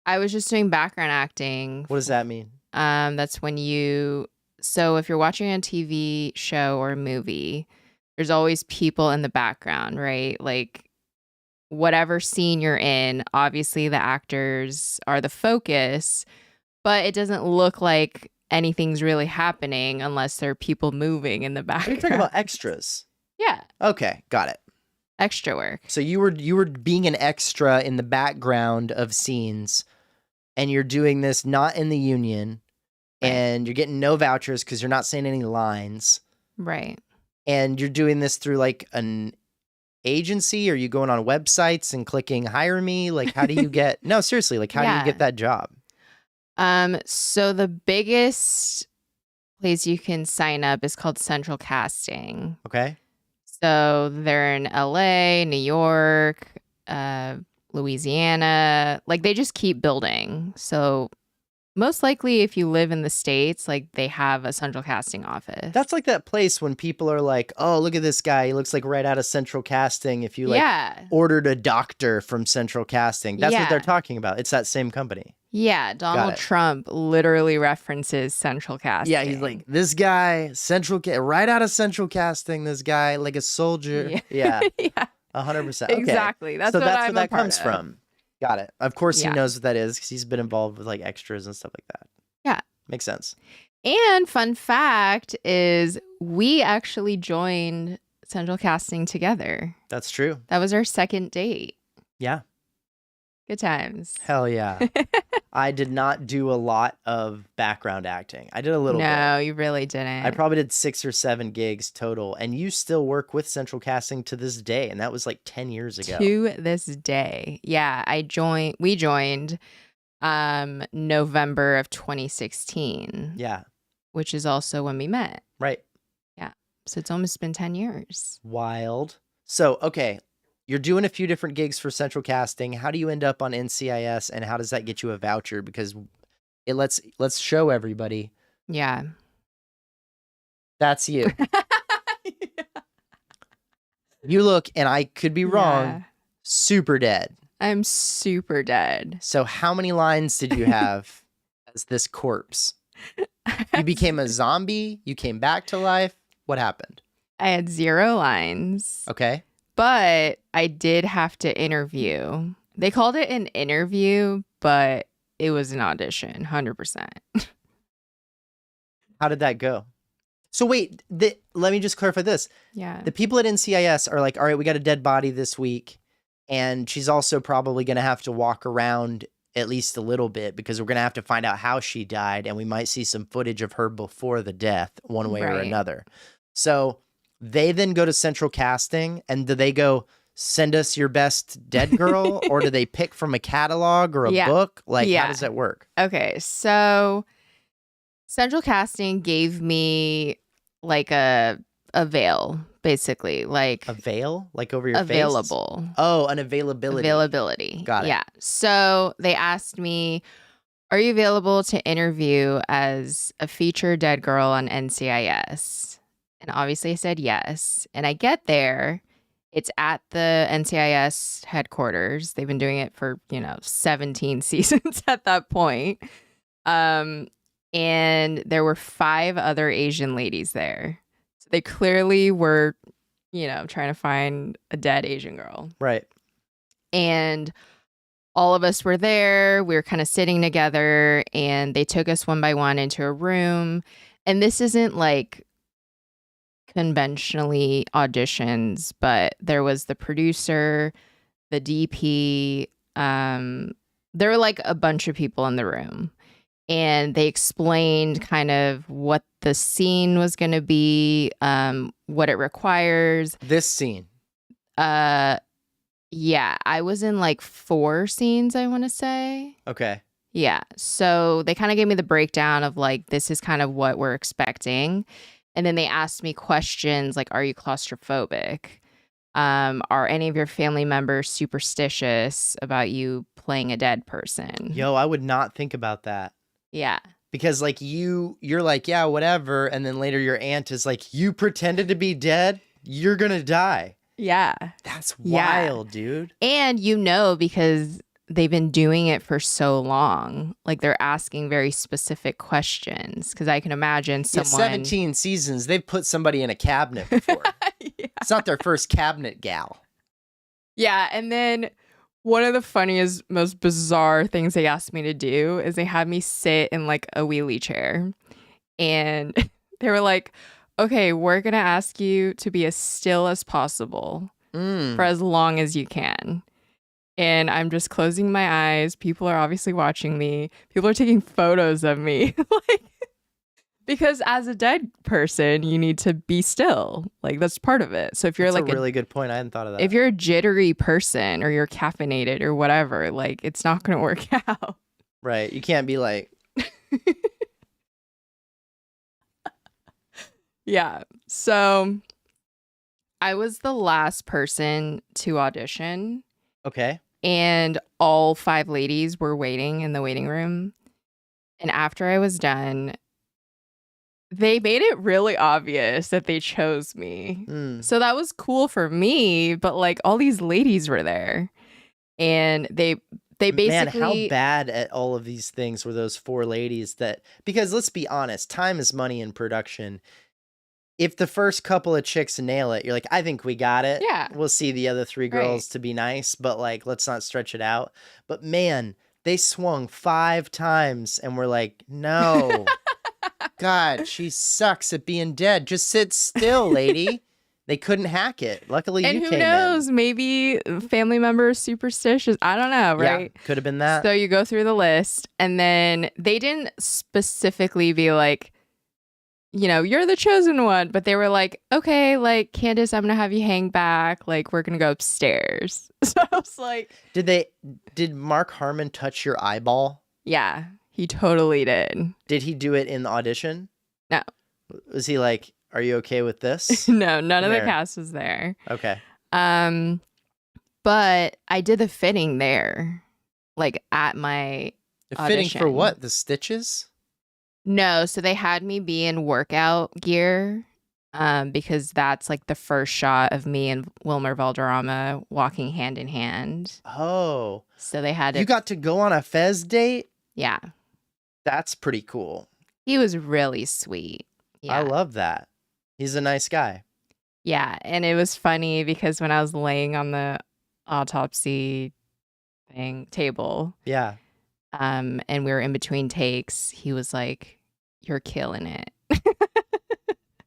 Speaker 2: I was just doing background acting.
Speaker 1: What does that mean?
Speaker 2: That's when so if you're watching a TV show or a movie, there's always people in the background, right? Like whatever scene you're in, obviously the actors are the focus, but it doesn't look like anything's really happening unless there are people moving in the background.
Speaker 1: Are you talking about extras?
Speaker 2: Yeah.
Speaker 1: Okay, got it.
Speaker 2: Extra work.
Speaker 1: So you were being an extra in the background of scenes, and you're doing this not in the union, and you're getting no vouchers because you're not saying any lines.
Speaker 2: Right.
Speaker 1: And you're doing this through like an agency? Or are you going on websites and clicking hire me? Like, how do you get, no, seriously, like, how do you get that job?
Speaker 2: So the biggest place you can sign up is called Central Casting.
Speaker 1: Okay.
Speaker 2: So they're in LA, New York, Louisiana. Like they just keep building. So most likely if you live in the States, like they have a Central Casting office.
Speaker 1: That's like that place when people are like, oh, look at this guy. He looks like right out of Central Casting. If you like ordered a doctor from Central Casting, that's what they're talking about. It's that same company.
Speaker 2: Yeah. Donald Trump literally references Central Casting.
Speaker 1: Yeah. He's like, this guy, right out of Central Casting, this guy, like a soldier. Yeah.
Speaker 2: Yeah.
Speaker 1: 100%. Okay.
Speaker 2: Exactly. That's
Speaker 1: so
Speaker 2: what
Speaker 1: that's
Speaker 2: I'm
Speaker 1: where that
Speaker 2: a part
Speaker 1: comes
Speaker 2: of.
Speaker 1: from. Got it. Of course he
Speaker 2: Yeah.
Speaker 1: knows what that is because he's been involved with like extras and stuff like that.
Speaker 2: Yeah.
Speaker 1: Makes sense.
Speaker 2: And fun fact is we actually joined Central Casting together.
Speaker 1: That's true.
Speaker 2: That was our second date.
Speaker 1: Yeah.
Speaker 2: Good times.
Speaker 1: Hell yeah. I did not do a lot of background acting. I did a little bit.
Speaker 2: No, you really didn't.
Speaker 1: I probably did 6 or 7 gigs total. And you still work with Central Casting to this day. And that was like 10 years ago.
Speaker 2: To this day. Yeah, we joined November of 2016.
Speaker 1: Yeah.
Speaker 2: Which is also when we met.
Speaker 1: Right.
Speaker 2: Yeah. So it's almost been 10 years.
Speaker 1: Wild. So, okay. You're doing a few different gigs for Central Casting. How do you end up on NCIS and how does that get you a voucher? Because let's show everybody.
Speaker 2: Yeah.
Speaker 1: That's you. You look, and I could be wrong, super dead.
Speaker 2: I'm super dead.
Speaker 1: So how many lines did you have as this corpse? You became a zombie? You came back to life? What happened?
Speaker 2: I had 0 lines.
Speaker 1: Okay.
Speaker 2: But I did have to interview. They called it an interview, but it was an audition, 100%.
Speaker 1: How did that go? So wait, let me just clarify this.
Speaker 2: Yeah.
Speaker 1: The people at NCIS are like, all right, we got a dead body this week. And she's also probably going to have to walk around at least a little bit because we're going to have to find out how she died. And we might see some footage of her before the death one way or another. So they then go to Central Casting and do they go, send us your best dead girl, or do they pick from a catalog or a book? Like, how does that work?
Speaker 2: Okay, so Central Casting gave me like a veil, basically, like
Speaker 1: a veil, like over your
Speaker 2: available.
Speaker 1: Face? Oh, an availability.
Speaker 2: Availability.
Speaker 1: Got it.
Speaker 2: Yeah. So they asked me, "Are you available to interview as a feature dead girl on NCIS?" And obviously I said yes. And I get there. It's at the NCIS headquarters. They've been doing it for, 17 seasons at that point. And there were 5 other Asian ladies there. So they clearly were, trying to find a dead Asian girl.
Speaker 1: Right.
Speaker 2: And all of us were there. We were kind of sitting together, and they took us one by one into a room. And this isn't like conventionally auditions, but there was the producer, the DP. There were like a bunch of people in the room, and they explained kind of what the scene was going to be, what it requires.
Speaker 1: This scene.
Speaker 2: Yeah, I was in like 4 scenes, I want to say.
Speaker 1: Okay.
Speaker 2: Yeah. So they kind of gave me the breakdown of like, this is kind of what we're expecting. And then they asked me questions like, are you claustrophobic? Are any of your family members superstitious about you playing a dead person?
Speaker 1: Yo, I would not think about that.
Speaker 2: Yeah.
Speaker 1: Because like you're like, yeah, whatever. And then later your aunt is like, you pretended to be dead? You're going to die.
Speaker 2: Yeah.
Speaker 1: That's wild, dude.
Speaker 2: And because they've been doing it for so long, like they're asking very specific questions. Because I can imagine someone...
Speaker 1: 17 seasons, they've put somebody in a cabinet before.
Speaker 2: Yeah.
Speaker 1: It's not their first cabinet gal.
Speaker 2: Yeah, and then one of the funniest, most bizarre things they asked me to do is they had me sit in like a wheelie chair. And they were like, okay, we're going to ask you to be as still as possible for as long as you can. And I'm just closing my eyes. People are obviously watching me. People are taking photos of me. Like, because as a dead person, you need to be still. Like, that's part of it. So if you're
Speaker 1: that's
Speaker 2: like
Speaker 1: a really good point. I hadn't thought of that.
Speaker 2: If you're a jittery person or you're caffeinated or whatever, like, it's not going to work out.
Speaker 1: Right. You can't be like...
Speaker 2: Yeah. So I was the last person to audition.
Speaker 1: Okay.
Speaker 2: And all 5 ladies were waiting in the waiting room. And after I was done, they made it really obvious that they chose me. So that was cool for me, but like all these ladies were there. And they basically...
Speaker 1: Man, how bad at all of these things were those 4 ladies that... Because let's be honest, time is money in production. If the first couple of chicks nail it, you're like, I think we got it.
Speaker 2: Yeah.
Speaker 1: We'll see the other 3 girls to be nice, but like, let's not stretch it out. But man, they swung 5 times and we're like, no. God, she sucks at being dead. Just sit still, lady. They couldn't hack it. Luckily,
Speaker 2: and
Speaker 1: you
Speaker 2: who
Speaker 1: came
Speaker 2: knows?
Speaker 1: in.
Speaker 2: Maybe family members superstitious. I don't know, right?
Speaker 1: Yeah, could have been that.
Speaker 2: So you go through the list, and then they didn't specifically be like, you're the chosen one, but they were like, okay, like, Candace, I'm gonna have you hang back. Like, we're gonna go upstairs. So I was like,
Speaker 1: Did Mark Harmon touch your eyeball?
Speaker 2: Yeah, he totally did.
Speaker 1: Did he do it in the audition?
Speaker 2: No.
Speaker 1: Was he like, are you okay with this?
Speaker 2: No, none of the cast was there.
Speaker 1: Okay.
Speaker 2: But I did the fitting there, like at my
Speaker 1: Fitting
Speaker 2: audition.
Speaker 1: for what? The stitches?
Speaker 2: No, so they had me be in workout gear, because that's like the first shot of me and Wilmer Valderrama walking hand in hand.
Speaker 1: Oh.
Speaker 2: So they had
Speaker 1: You got to go on a Fez date?
Speaker 2: Yeah.
Speaker 1: That's pretty cool.
Speaker 2: He was really sweet. Yeah.
Speaker 1: I love that. He's a nice guy.
Speaker 2: Yeah, and it was funny because when I was laying on the autopsy table,
Speaker 1: yeah,
Speaker 2: and we were in between takes, he was like, "You're killing it,"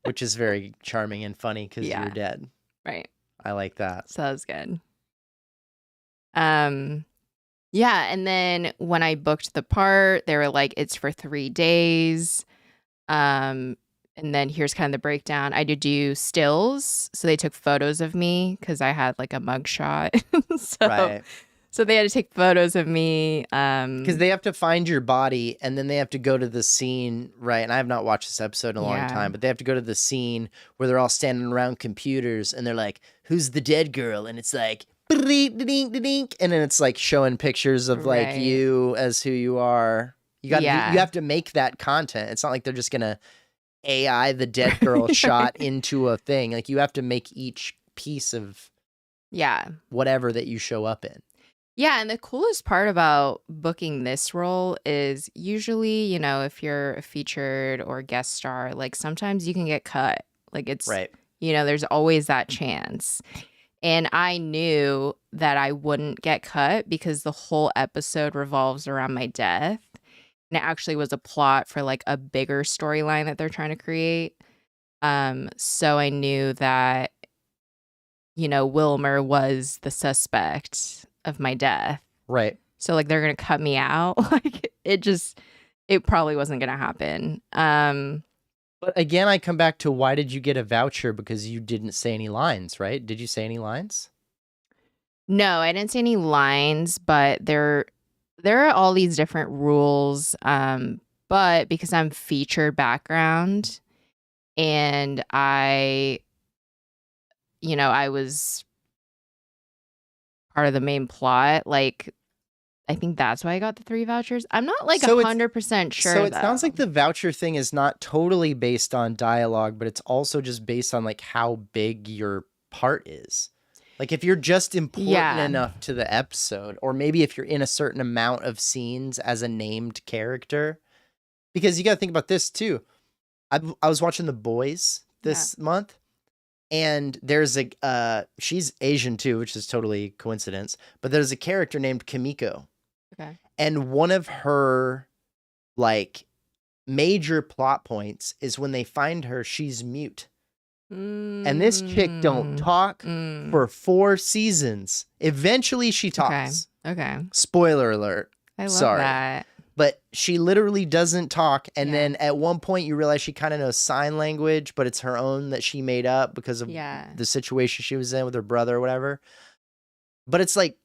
Speaker 1: which is very charming and funny because you're dead.
Speaker 2: Right.
Speaker 1: I like that.
Speaker 2: So that was good. Yeah, and then when I booked the part, they were like, "It's for 3 days." And then here's kind of the breakdown. I did do stills. So they took photos of me because I had like a mugshot.
Speaker 1: Right.
Speaker 2: So they had to take photos of me.
Speaker 1: Because they have to find your body and then they have to go to the scene, right? And I have not watched this episode in a long time, but they have to go to the scene where they're all standing around computers and they're like, who's the dead girl? And it's like, and then it's like showing pictures of like you as who you are. You got you have to make that content. It's not like they're just gonna AI the dead girl shot into a thing. Like you have to make each piece of whatever that you show up in.
Speaker 2: Yeah, and the coolest part about booking this role is usually, you know, if you're a featured or guest star, like sometimes you can get cut. Like it's, you know, there's always that chance. And I knew that I wouldn't get cut because the whole episode revolves around my death. And it actually was a plot for like a bigger storyline that they're trying to create. So I knew that, you know, Wilmer was the suspect of my death.
Speaker 1: Right.
Speaker 2: So like they're going to cut me out. Like it probably wasn't going to happen.
Speaker 1: But again, I come back to why did you get a voucher? Because you didn't say any lines, right? Did you say any lines?
Speaker 2: No, I didn't say any lines, but there are all these different rules. But because I'm featured background and I was part of the main plot, like I think that's why I got the 3 vouchers. I'm not like 100% sure.
Speaker 1: So it sounds like the voucher thing is not totally based on dialogue, but it's also just based on like how big your part is. Like if you're just important enough to the episode, or maybe if you're in a certain amount of scenes as a named character, because you got to think about this too. I was watching The Boys this month, and there's she's Asian too, which is totally coincidence, but there's a character named Kimiko.
Speaker 2: Okay.
Speaker 1: And one of her like major plot points is when they find her, she's mute. And this chick don't talk for 4 seasons. Eventually she talks.
Speaker 2: Okay.
Speaker 1: Spoiler alert.
Speaker 2: I love that.
Speaker 1: But she literally doesn't talk. And then at one point you realize she kind of knows sign language, but it's her own that she made up because of the situation she was in with her brother or whatever. But it's like,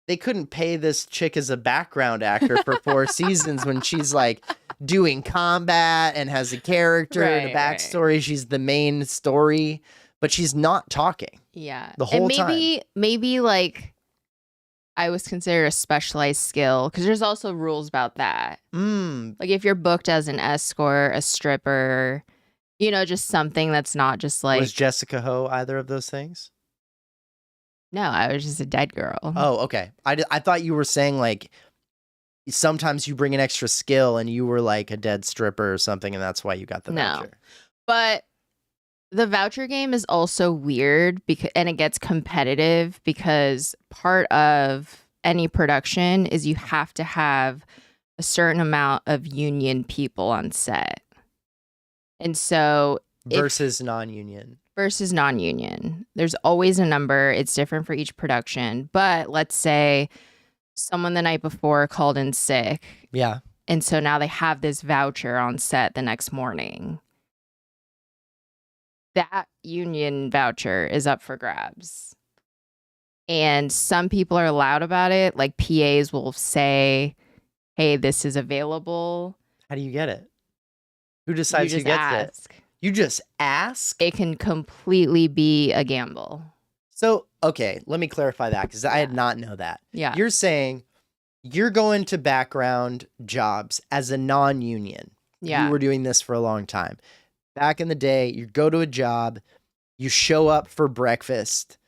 Speaker 1: they couldn't pay this chick as a background actor for 4 seasons when she's like doing combat and has a character and a backstory. She's the main story, but she's not talking.
Speaker 2: Yeah.
Speaker 1: The whole time.
Speaker 2: Maybe like I was considered a specialized skill because there's also rules about that. Like if you're booked as an escort, a stripper, you know, just something that's not just like.
Speaker 1: Was Jessica Ho either of those things?
Speaker 2: No, I was just a dead girl.
Speaker 1: Oh, okay. I thought you were saying like sometimes you bring an extra skill and you were like a dead stripper or something and that's why you got the voucher.
Speaker 2: But the voucher game is also weird and it gets competitive because part of any production is you have to have a certain amount of union people on set. And so
Speaker 1: versus non-union.
Speaker 2: There's always a number. It's different for each production. But let's say someone the night before called in sick.
Speaker 1: Yeah.
Speaker 2: And so now they have this voucher on set the next morning. That union voucher is up for grabs. And some people are loud about it. Like PAs will say, hey, this is available.
Speaker 1: How do you get it? Who decides who gets it? You just ask?
Speaker 2: It can completely be a gamble.
Speaker 1: So, okay, let me clarify that because I did not know that.
Speaker 2: Yeah.
Speaker 1: You're saying you're going to background jobs as a non-union.
Speaker 2: Yeah.
Speaker 1: You were doing this for a long time. Back in the day, you go to a job, you show up for breakfast,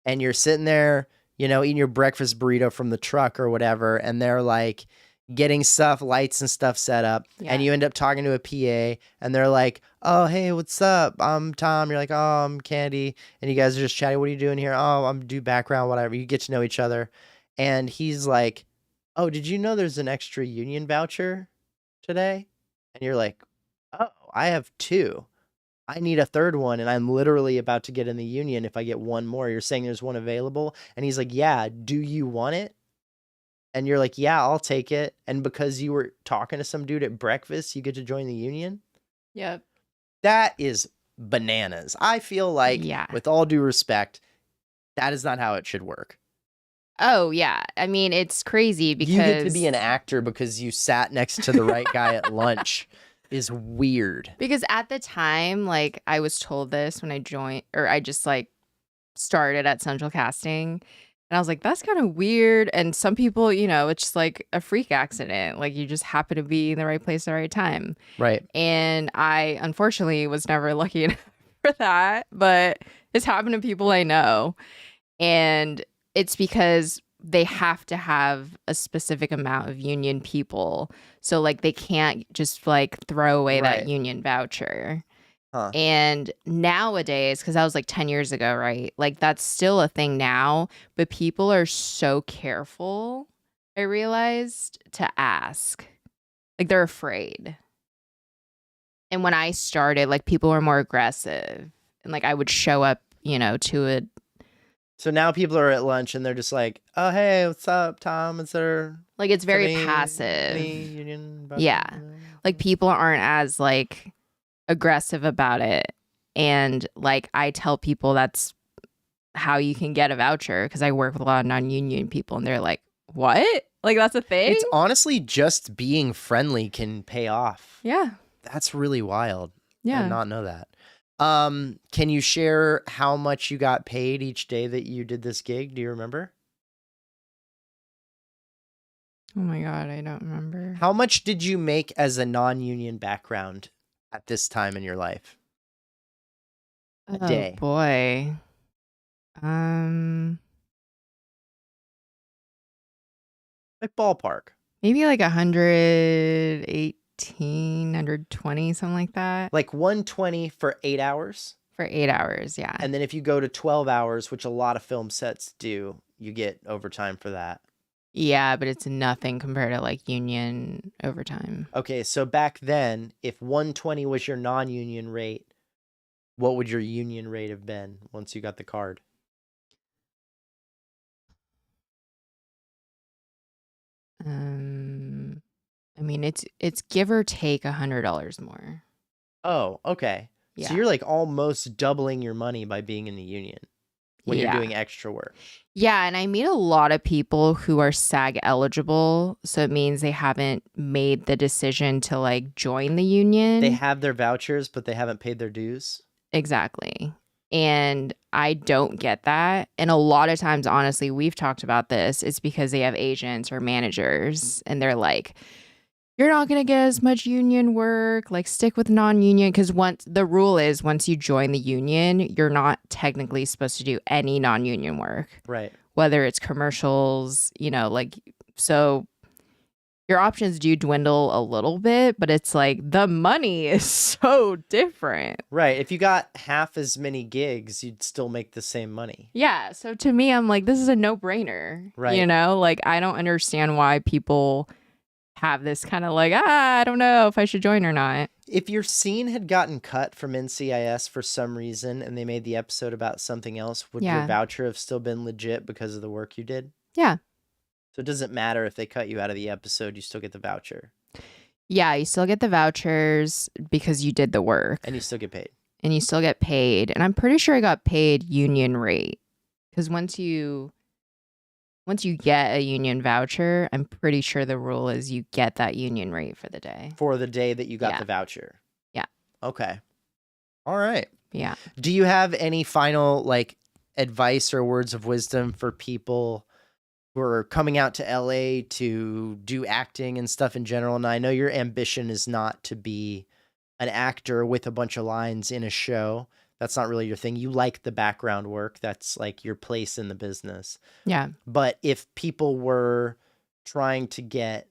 Speaker 1: and you're sitting there, you know, eating your breakfast burrito from the truck or whatever, and they're like getting stuff, lights and stuff set up, and you end up talking to a PA, and they're like, oh, hey, what's up? I'm Tom. You're like, oh, I'm Candy. And you guys are just chatting. What are you doing here? Oh, I'm do background, whatever. You get to know each other. And he's like, oh, did you know there's an extra union voucher today? And you're like, oh, I have 2. I need a 3rd one, and I'm literally about to get in the union if I get one more. You're saying there's one available? And he's like, yeah, do you want it? And you're like, yeah, I'll take it. And because you were talking to some dude at breakfast, you get to join the union?
Speaker 2: Yep.
Speaker 1: That is bananas. I feel like,
Speaker 2: Yeah.
Speaker 1: with all due respect, that is not how it should work.
Speaker 2: Oh, yeah. I mean, it's crazy because...
Speaker 1: You get to be an actor because you sat next to the right guy at lunch is weird.
Speaker 2: Because at the time, like, I was told this when I joined, or I just, like, started at Central Casting. And I was like, that's kind of weird. And some people, you know, it's just like a freak accident. Like, you just happen to be in the right place at the right time.
Speaker 1: Right.
Speaker 2: And I, unfortunately, was never lucky enough for that. But it's happened to people I know. And it's because they have to have a specific amount of union people. So, like, they can't just, like, throw away that union voucher.
Speaker 1: Huh.
Speaker 2: And nowadays, because that was like 10 years ago, right? Like, that's still a thing now, but people are so careful, I realized, to ask. Like, they're afraid. And when I started, like, people were more aggressive. And, like, I would show up, you know, to a...
Speaker 1: So now people are at lunch and they're just like, oh, hey, what's up, Tom? Is there...
Speaker 2: Like, it's very passive.
Speaker 1: Any union
Speaker 2: Yeah. Like, people aren't as, like... aggressive about it. And like, I tell people that's how you can get a voucher, because I work with a lot of non-union people and they're like, what? Like, that's a thing?
Speaker 1: It's honestly just being friendly can pay off.
Speaker 2: Yeah.
Speaker 1: That's really wild.
Speaker 2: Yeah.
Speaker 1: I did not know that. Can you share how much you got paid each day that you did this gig? Do you remember?
Speaker 2: Oh my God, I don't remember.
Speaker 1: How much did you make as a non-union background at this time in your life? A day.
Speaker 2: Boy.
Speaker 1: Like ballpark.
Speaker 2: Maybe like 118, 120, something like that.
Speaker 1: Like 120 for 8 hours?
Speaker 2: For 8 hours, yeah.
Speaker 1: And then if you go to 12 hours, which a lot of film sets do, you get overtime for that.
Speaker 2: Yeah, but it's nothing compared to like union overtime.
Speaker 1: Okay, so back then, if 120 was your non-union rate, what would your union rate have been once you got the card?
Speaker 2: I mean, it's give or take $100 more.
Speaker 1: Oh, okay.
Speaker 2: Yeah.
Speaker 1: So you're like almost doubling your money by being in the union when you're
Speaker 2: Yeah.
Speaker 1: doing extra work.
Speaker 2: Yeah, and I meet a lot of people who are SAG eligible, so it means they haven't made the decision to like join the union.
Speaker 1: They have their vouchers, but they haven't paid their dues.
Speaker 2: Exactly. And I don't get that. And a lot of times, honestly, we've talked about this, it's because they have agents or managers and they're like, you're not going to get as much union work, like stick with non-union. Because once the rule is once you join the union, you're not technically supposed to do any non-union work.
Speaker 1: Right.
Speaker 2: Whether it's commercials, you know, like, so your options do dwindle a little bit, but it's like the money is so different.
Speaker 1: Right. If you got half as many gigs, you'd still make the same money.
Speaker 2: Yeah. So to me, I'm like, this is a no-brainer.
Speaker 1: Right.
Speaker 2: You know, like, I don't understand why people have this kind of like, I don't know if I should join or not.
Speaker 1: If your scene had gotten cut from NCIS for some reason and they made the episode about something else, would your voucher have still been legit because of the work you did?
Speaker 2: Yeah.
Speaker 1: So it doesn't matter if they cut you out of the episode, you still get the voucher.
Speaker 2: Yeah, you still get the vouchers because you did the work.
Speaker 1: And you still get paid.
Speaker 2: And you still get paid. And I'm pretty sure I got paid union rate. Because once you get a union voucher, I'm pretty sure the rule is you get that union rate for the day.
Speaker 1: For the day that you got the voucher.
Speaker 2: Yeah.
Speaker 1: Okay. All right.
Speaker 2: Yeah.
Speaker 1: Do you have any final like advice or words of wisdom for people who are coming out to LA to do acting and stuff in general? And I know your ambition is not to be an actor with a bunch of lines in a show. That's not really your thing. You like the background work. That's like your place in the business.
Speaker 2: Yeah.
Speaker 1: But if people were trying to get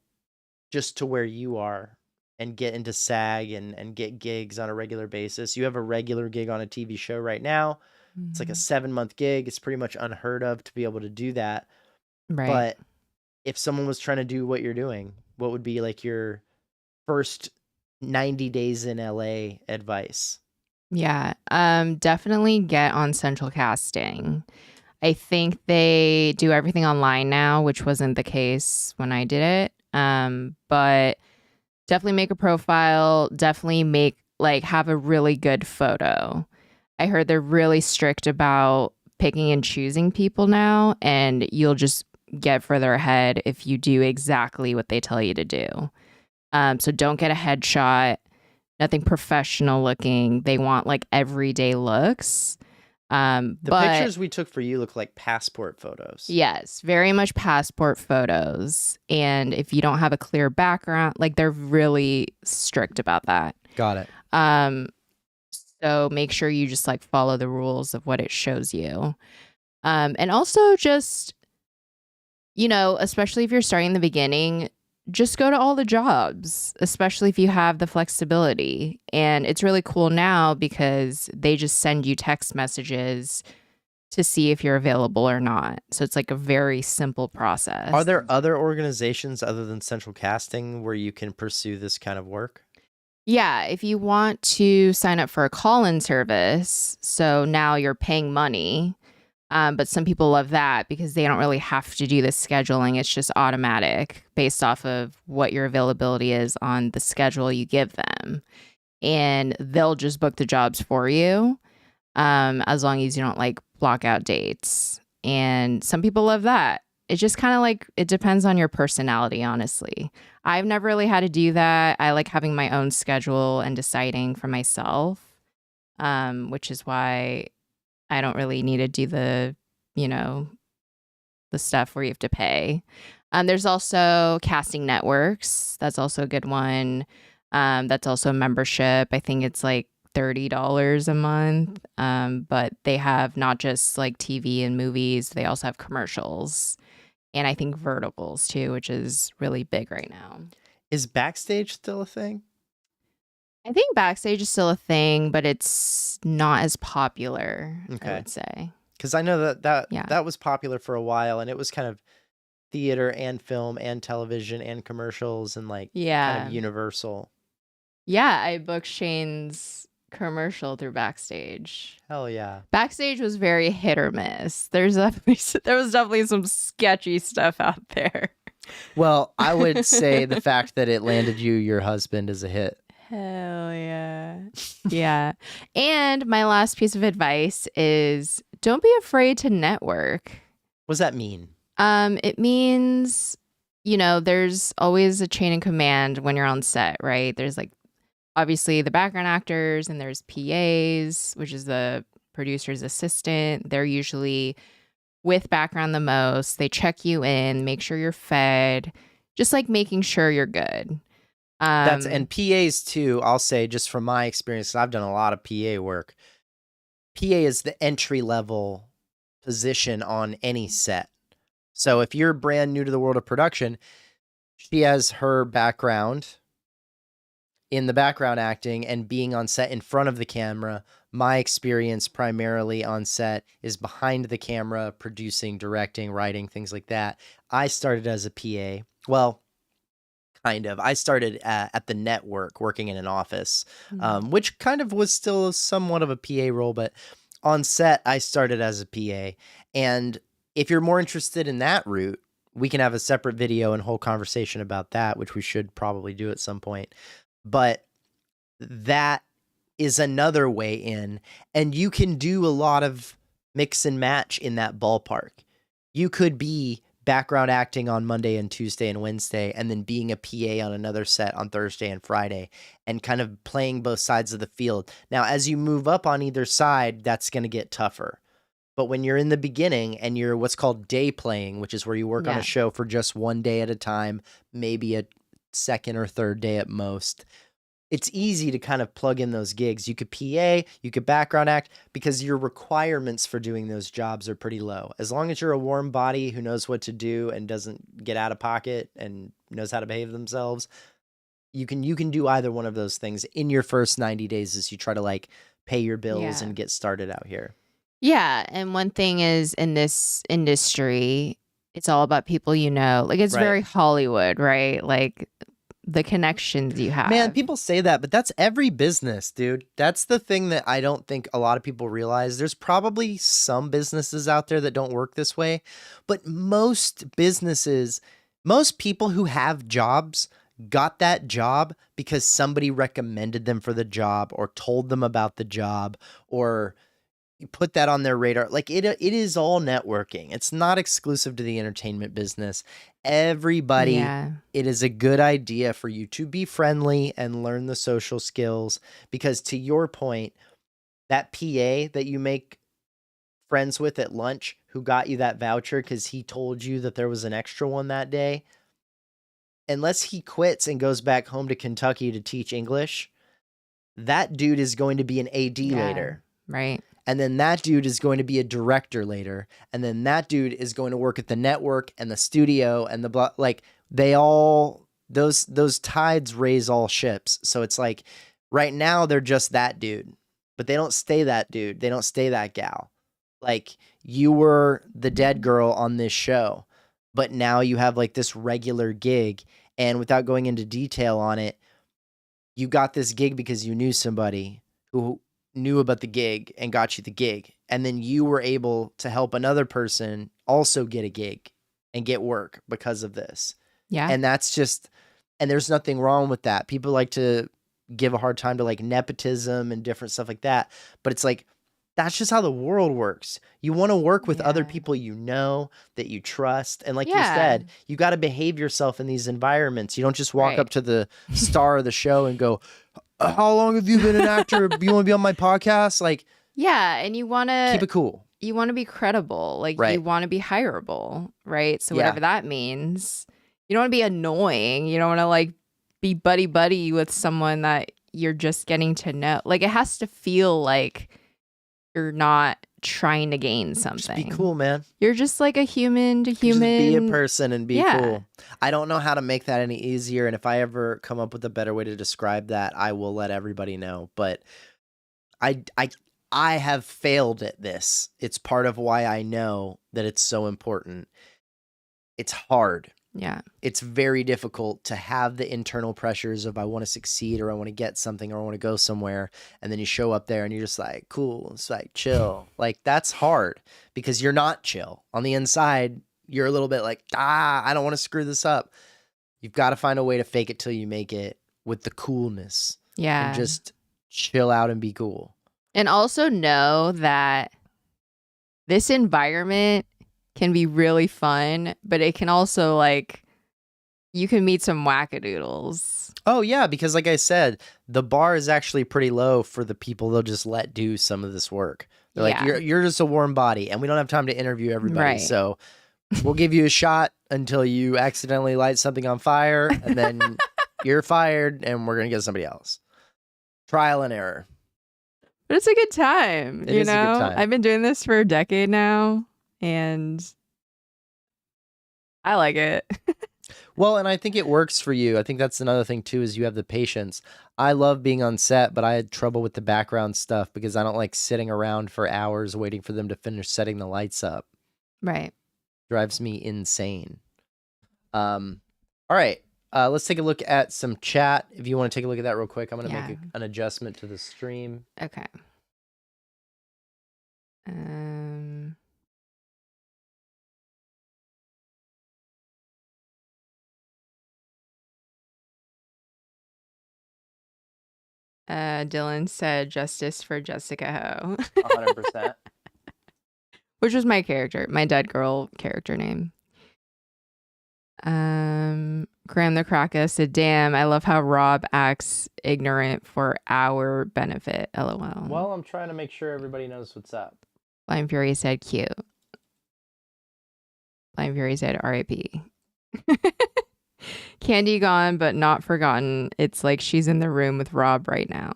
Speaker 1: just to where you are and get into SAG and get gigs on a regular basis, you have a regular gig on a TV show right now. Mm-hmm. It's like a 7-month gig. It's pretty much unheard of to be able to do that.
Speaker 2: Right.
Speaker 1: But if someone was trying to do what you're doing, what would be like your first 90 days in LA advice?
Speaker 2: Yeah, definitely get on Central Casting. I think they do everything online now, which wasn't the case when I did it. But definitely make a profile. Definitely make like have a really good photo. I heard they're really strict about picking and choosing people now, and you'll just get further ahead if you do exactly what they tell you to do. So don't get a headshot, nothing professional looking. They want like everyday looks.
Speaker 1: The
Speaker 2: but
Speaker 1: pictures we took for you look like passport photos.
Speaker 2: yes, very much passport photos. And if you don't have a clear background, like they're really strict about that.
Speaker 1: Got it.
Speaker 2: So make sure you just like follow the rules of what it shows you. And also just, you know, especially if you're starting in the beginning, just go to all the jobs, especially if you have the flexibility. And it's really cool now because they just send you text messages to see if you're available or not. So it's like a very simple process.
Speaker 1: Are there other organizations other than Central Casting where you can pursue this kind of work?
Speaker 2: Yeah, if you want to sign up for a call-in service, so now you're paying money, but some people love that because they don't really have to do the scheduling. It's just automatic based off of what your availability is on the schedule you give them. And they'll just book the jobs for you as long as you don't like block out dates. And some people love that. It just kind of like, it depends on your personality, honestly. I've never really had to do that. I like having my own schedule and deciding for myself, which is why I don't really need to do the, you know, the stuff where you have to pay. There's also casting networks. That's also a good one. That's also a membership. I think it's like $30 a month. But they have not just like TV and movies, they also have commercials. And I think verticals too, which is really big right now.
Speaker 1: Is Backstage still a thing?
Speaker 2: I think Backstage is still a thing, but it's not as popular,
Speaker 1: Okay.
Speaker 2: I would say.
Speaker 1: Because I know that
Speaker 2: Yeah.
Speaker 1: was popular for a while, and it was kind of theater and film and television and commercials and like kind
Speaker 2: Yeah.
Speaker 1: of universal.
Speaker 2: Yeah, I booked Shane's commercial through Backstage.
Speaker 1: Hell yeah.
Speaker 2: Backstage was very hit or miss. There was definitely some sketchy stuff out there.
Speaker 1: Well, I would say the fact that it landed you your husband is a hit.
Speaker 2: Hell yeah. Yeah. And my last piece of advice is don't be afraid to network.
Speaker 1: What does that mean?
Speaker 2: It means, you know, there's always a chain of command when you're on set, right? There's like obviously the background actors and there's PAs, which is the producer's assistant. They're usually with background the most. They check you in, make sure you're fed, just like making sure you're good.
Speaker 1: And PAs too, I'll say just from my experience, 'cause I've done a lot of PA work. PA is the entry level position on any set. So if you're brand new to the world of production, she has her background in the background acting and being on set in front of the camera. My experience primarily on set is behind the camera, producing, directing, writing, things like that. I started as a PA. Well, kind of. I started at the network working in an office, which kind of was still somewhat of a PA role, but on set, I started as a PA. And if you're more interested in that route, we can have a separate video and whole conversation about that, which we should probably do at some point. But that is another way in, and you can do a lot of mix and match in that ballpark. You could be background acting on Monday and Tuesday and Wednesday, and then being a PA on another set on Thursday and Friday, and kind of playing both sides of the field. Now, as you move up on either side, that's going to get tougher. But when you're in the beginning and you're what's called day playing, which is where you work on a show for just one day at a time, maybe a second or third day at most, it's easy to kind of plug in those gigs. You could PA, you could background act, because your requirements for doing those jobs are pretty low. As long as you're a warm body who knows what to do and doesn't get out of pocket and knows how to behave themselves, you can do either one of those things in your first 90 days as you try to like pay your bills and get started out here.
Speaker 2: Yeah. And one thing is, in this industry, it's all about people you know. Like, it's very Hollywood, right? Like, the connections you have.
Speaker 1: Man, people say that, but that's every business, dude. That's the thing that I don't think a lot of people realize. There's probably some businesses out there that don't work this way, but most businesses, most people who have jobs got that job because somebody recommended them for the job or told them about the job or you put that on their radar. Like it is all networking. It's not exclusive to the entertainment business. Everybody,
Speaker 2: Yeah.
Speaker 1: it is a good idea for you to be friendly and learn the social skills because to your point, that PA that you make friends with at lunch who got you that voucher because he told you that there was an extra one that day, unless he quits and goes back home to Kentucky to teach English, that dude is going to be an AD later.
Speaker 2: Right.
Speaker 1: And then that dude is going to be a director later. And then that dude is going to work at the network and the studio and the blah. Like they all, those tides raise all ships. So it's like right now they're just that dude, but they don't stay that dude. They don't stay that gal. Like you were the dead girl on this show, but now you have like this regular gig. And without going into detail on it, you got this gig because you knew somebody who knew about the gig and got you the gig. And then you were able to help another person also get a gig and get work because of this.
Speaker 2: Yeah.
Speaker 1: And that's just, and there's nothing wrong with that. People like to give a hard time to like nepotism and different stuff like that. But it's like, that's just how the world works. You want to work with other people you know, that you trust. And like you said, you got to behave yourself in these environments. You don't just walk up to the star of the show and go, how long have you been an actor? You want to be on my podcast? Like,
Speaker 2: yeah. And you want to
Speaker 1: keep it cool.
Speaker 2: You want to be credible. Like you want to be hireable. Right. So whatever that means, you don't want to be annoying. You don't want to like be buddy with someone that you're just getting to know. Like it has to feel like you're not trying to gain something.
Speaker 1: Just be cool, man.
Speaker 2: You're just like a human to human.
Speaker 1: Just be a person and be cool. I don't know how to make that any easier. And if I ever come up with a better way to describe that, I will let everybody know. But I have failed at this. It's part of why I know that it's so important. It's hard.
Speaker 2: Yeah.
Speaker 1: It's very difficult to have the internal pressures of I want to succeed or I want to get something or I want to go somewhere. And then you show up there and you're just like, cool. It's like chill. Like that's hard because you're not chill. On the inside, you're a little bit like, I don't want to screw this up. You've got to find a way to fake it till you make it with the coolness.
Speaker 2: Yeah.
Speaker 1: And just chill out and be cool.
Speaker 2: And also know that this environment can be really fun, but it can also like you can meet some wackadoodles.
Speaker 1: Oh yeah, because like I said, the bar is actually pretty low for the people they'll just let do some of this work. They're like, you're just a warm body, and we don't have time to interview everybody, so we'll give you a shot until you accidentally light something on fire, and then you're fired, and we're gonna get somebody else. Trial and error.
Speaker 2: But it's a good time.
Speaker 1: It is a good time.
Speaker 2: I've been doing this for a decade now. And I like it.
Speaker 1: Well, and I think it works for you. I think that's another thing too, is you have the patience. I love being on set, but I had trouble with the background stuff because I don't like sitting around for hours waiting for them to finish setting the lights up.
Speaker 2: Right.
Speaker 1: Drives me insane. All right. Let's take a look at some chat. If you want to take a look at that real quick, I'm going to make an adjustment to the stream.
Speaker 2: Okay. Dylan said justice for Jessica Ho.
Speaker 1: 100%.
Speaker 2: Which was my character, my dead girl character name. Graham the Kraka said, damn, I love how Rob acts ignorant for our benefit. LOL.
Speaker 1: Well, I'm trying to make sure everybody knows what's up.
Speaker 2: Blind Fury said cute. Blind Fury said RIP. Candy gone, but not forgotten. It's like she's in the room with Rob right now.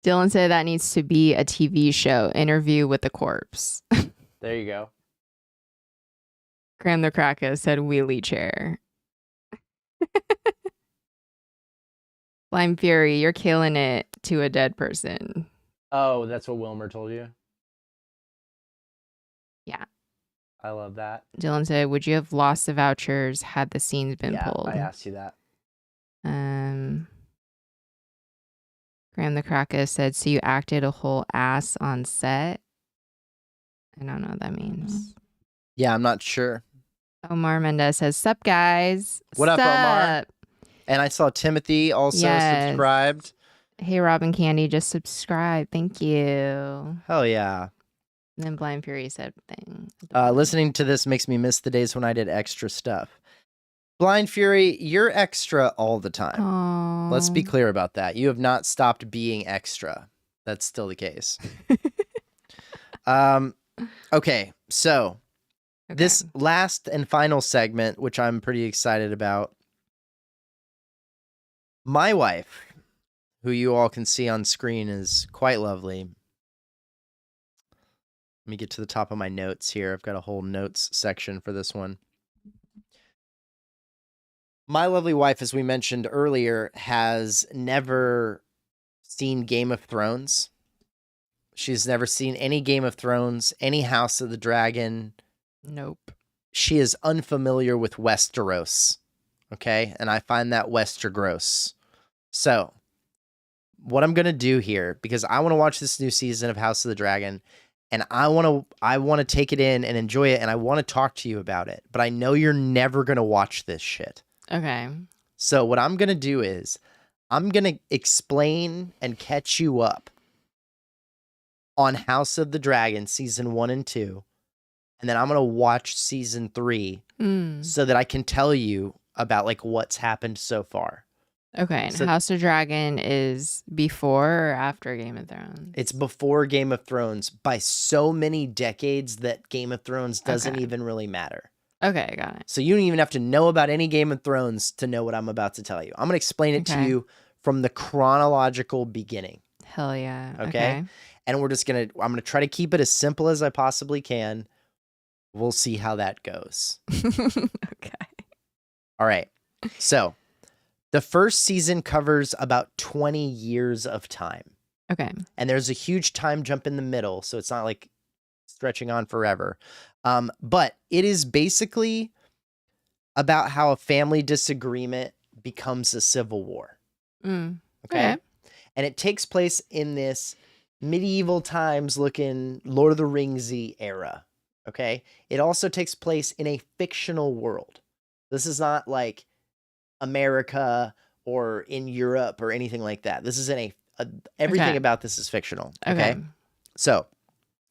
Speaker 2: Dylan said that needs to be a TV show, Interview with the Corpse.
Speaker 1: There you go.
Speaker 2: Graham the Kraka said wheelie chair. Blind Fury, you're killing it to a dead person.
Speaker 1: Oh, that's what Wilmer told you?
Speaker 2: Yeah.
Speaker 1: I love that.
Speaker 2: Dylan said, would you have lost the vouchers had the scenes been pulled?
Speaker 1: I asked you that.
Speaker 2: Graham the Kraka said, so you acted a whole ass on set? I don't know what that means.
Speaker 1: Yeah, I'm not sure.
Speaker 2: Omar Mendez says, "Sup, guys?
Speaker 1: What up, Omar?
Speaker 2: Sup?
Speaker 1: And I saw Timothy also
Speaker 2: Yes.
Speaker 1: subscribed.
Speaker 2: Hey, Robin Candy, just subscribe. Thank you."
Speaker 1: Hell yeah.
Speaker 2: And then Blind Fury said thing.
Speaker 1: Listening to this makes me miss the days when I did extra stuff. Blind Fury, you're extra all the time.
Speaker 2: Oh.
Speaker 1: Let's be clear about that. You have not stopped being extra. That's still the case. Okay, so this last and final segment, which I'm pretty excited about. My wife, who you all can see on screen, is quite lovely. Let me get to the top of my notes here. I've got a whole notes section for this one. My lovely wife, as we mentioned earlier, has never seen Game of Thrones. She's never seen any Game of Thrones, any House of the Dragon.
Speaker 2: Nope.
Speaker 1: She is unfamiliar with Westeros. Okay? And I find that Westergross. So, what I'm going to do here, because I want to watch this new season of House of the Dragon, and I want to take it in and enjoy it, and I want to talk to you about it. But I know you're never going to watch this shit.
Speaker 2: Okay.
Speaker 1: So what I'm going to do is I'm going to explain and catch you up on House of the Dragon season 1 and 2. And then I'm going to watch season 3 so that I can tell you about like what's happened so far.
Speaker 2: Okay. And so, House of Dragon is before or after Game of Thrones?
Speaker 1: It's before Game of Thrones by so many decades that Game of Thrones doesn't even really matter.
Speaker 2: Okay, got it.
Speaker 1: So you don't even have to know about any Game of Thrones to know what I'm about to tell you. I'm going to explain it to you from the chronological beginning.
Speaker 2: Hell yeah.
Speaker 1: Okay. And I'm going to try to keep it as simple as I possibly can. We'll see how that goes.
Speaker 2: Okay.
Speaker 1: All right. So the first season covers about 20 years of time.
Speaker 2: Okay.
Speaker 1: And there's a huge time jump in the middle. So it's not like stretching on forever. But it is basically about how a family disagreement becomes a civil war. Okay. And it takes place in this medieval times looking Lord of the Ringsy era. Okay. It also takes place in a fictional world. This is not like America or in Europe or anything like that. This is in everything about this is fictional. Okay. So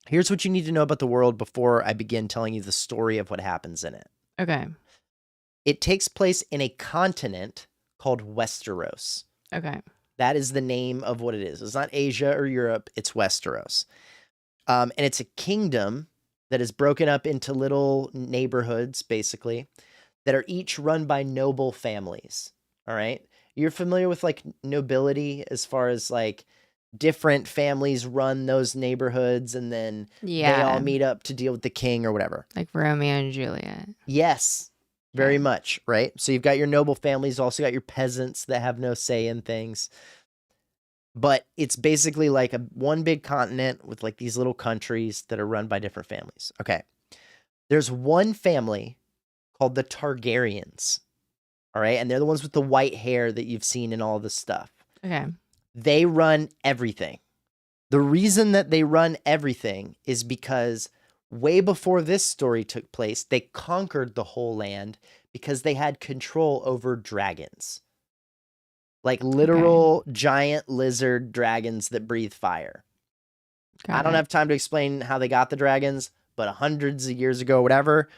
Speaker 1: here's what you need to know about the world before I begin telling you the story of what happens in it.
Speaker 2: Okay.
Speaker 1: It takes place in a continent called Westeros.
Speaker 2: Okay.
Speaker 1: That is the name of what it is. It's not Asia or Europe. It's Westeros. And it's a kingdom that is broken up into little neighborhoods, basically, that are each run by noble families. All right. You're familiar with like nobility as far as like different families run those neighborhoods and then they all meet up to deal with the king or whatever.
Speaker 2: Like Romeo and Juliet.
Speaker 1: Yes, very much, right? So you've got your noble families, also got your peasants that have no say in things. But it's basically like one big continent with like these little countries that are run by different families. Okay. There's one family called the Targaryens. All right. And they're the ones with the white hair that you've seen in all this stuff.
Speaker 2: Okay.
Speaker 1: They run everything. The reason that they run everything is because way before this story took place, they conquered the whole land because they had control over dragons. Like literal giant lizard dragons that breathe fire. I don't have time to explain how they got the dragons, but hundreds of years ago, whatever,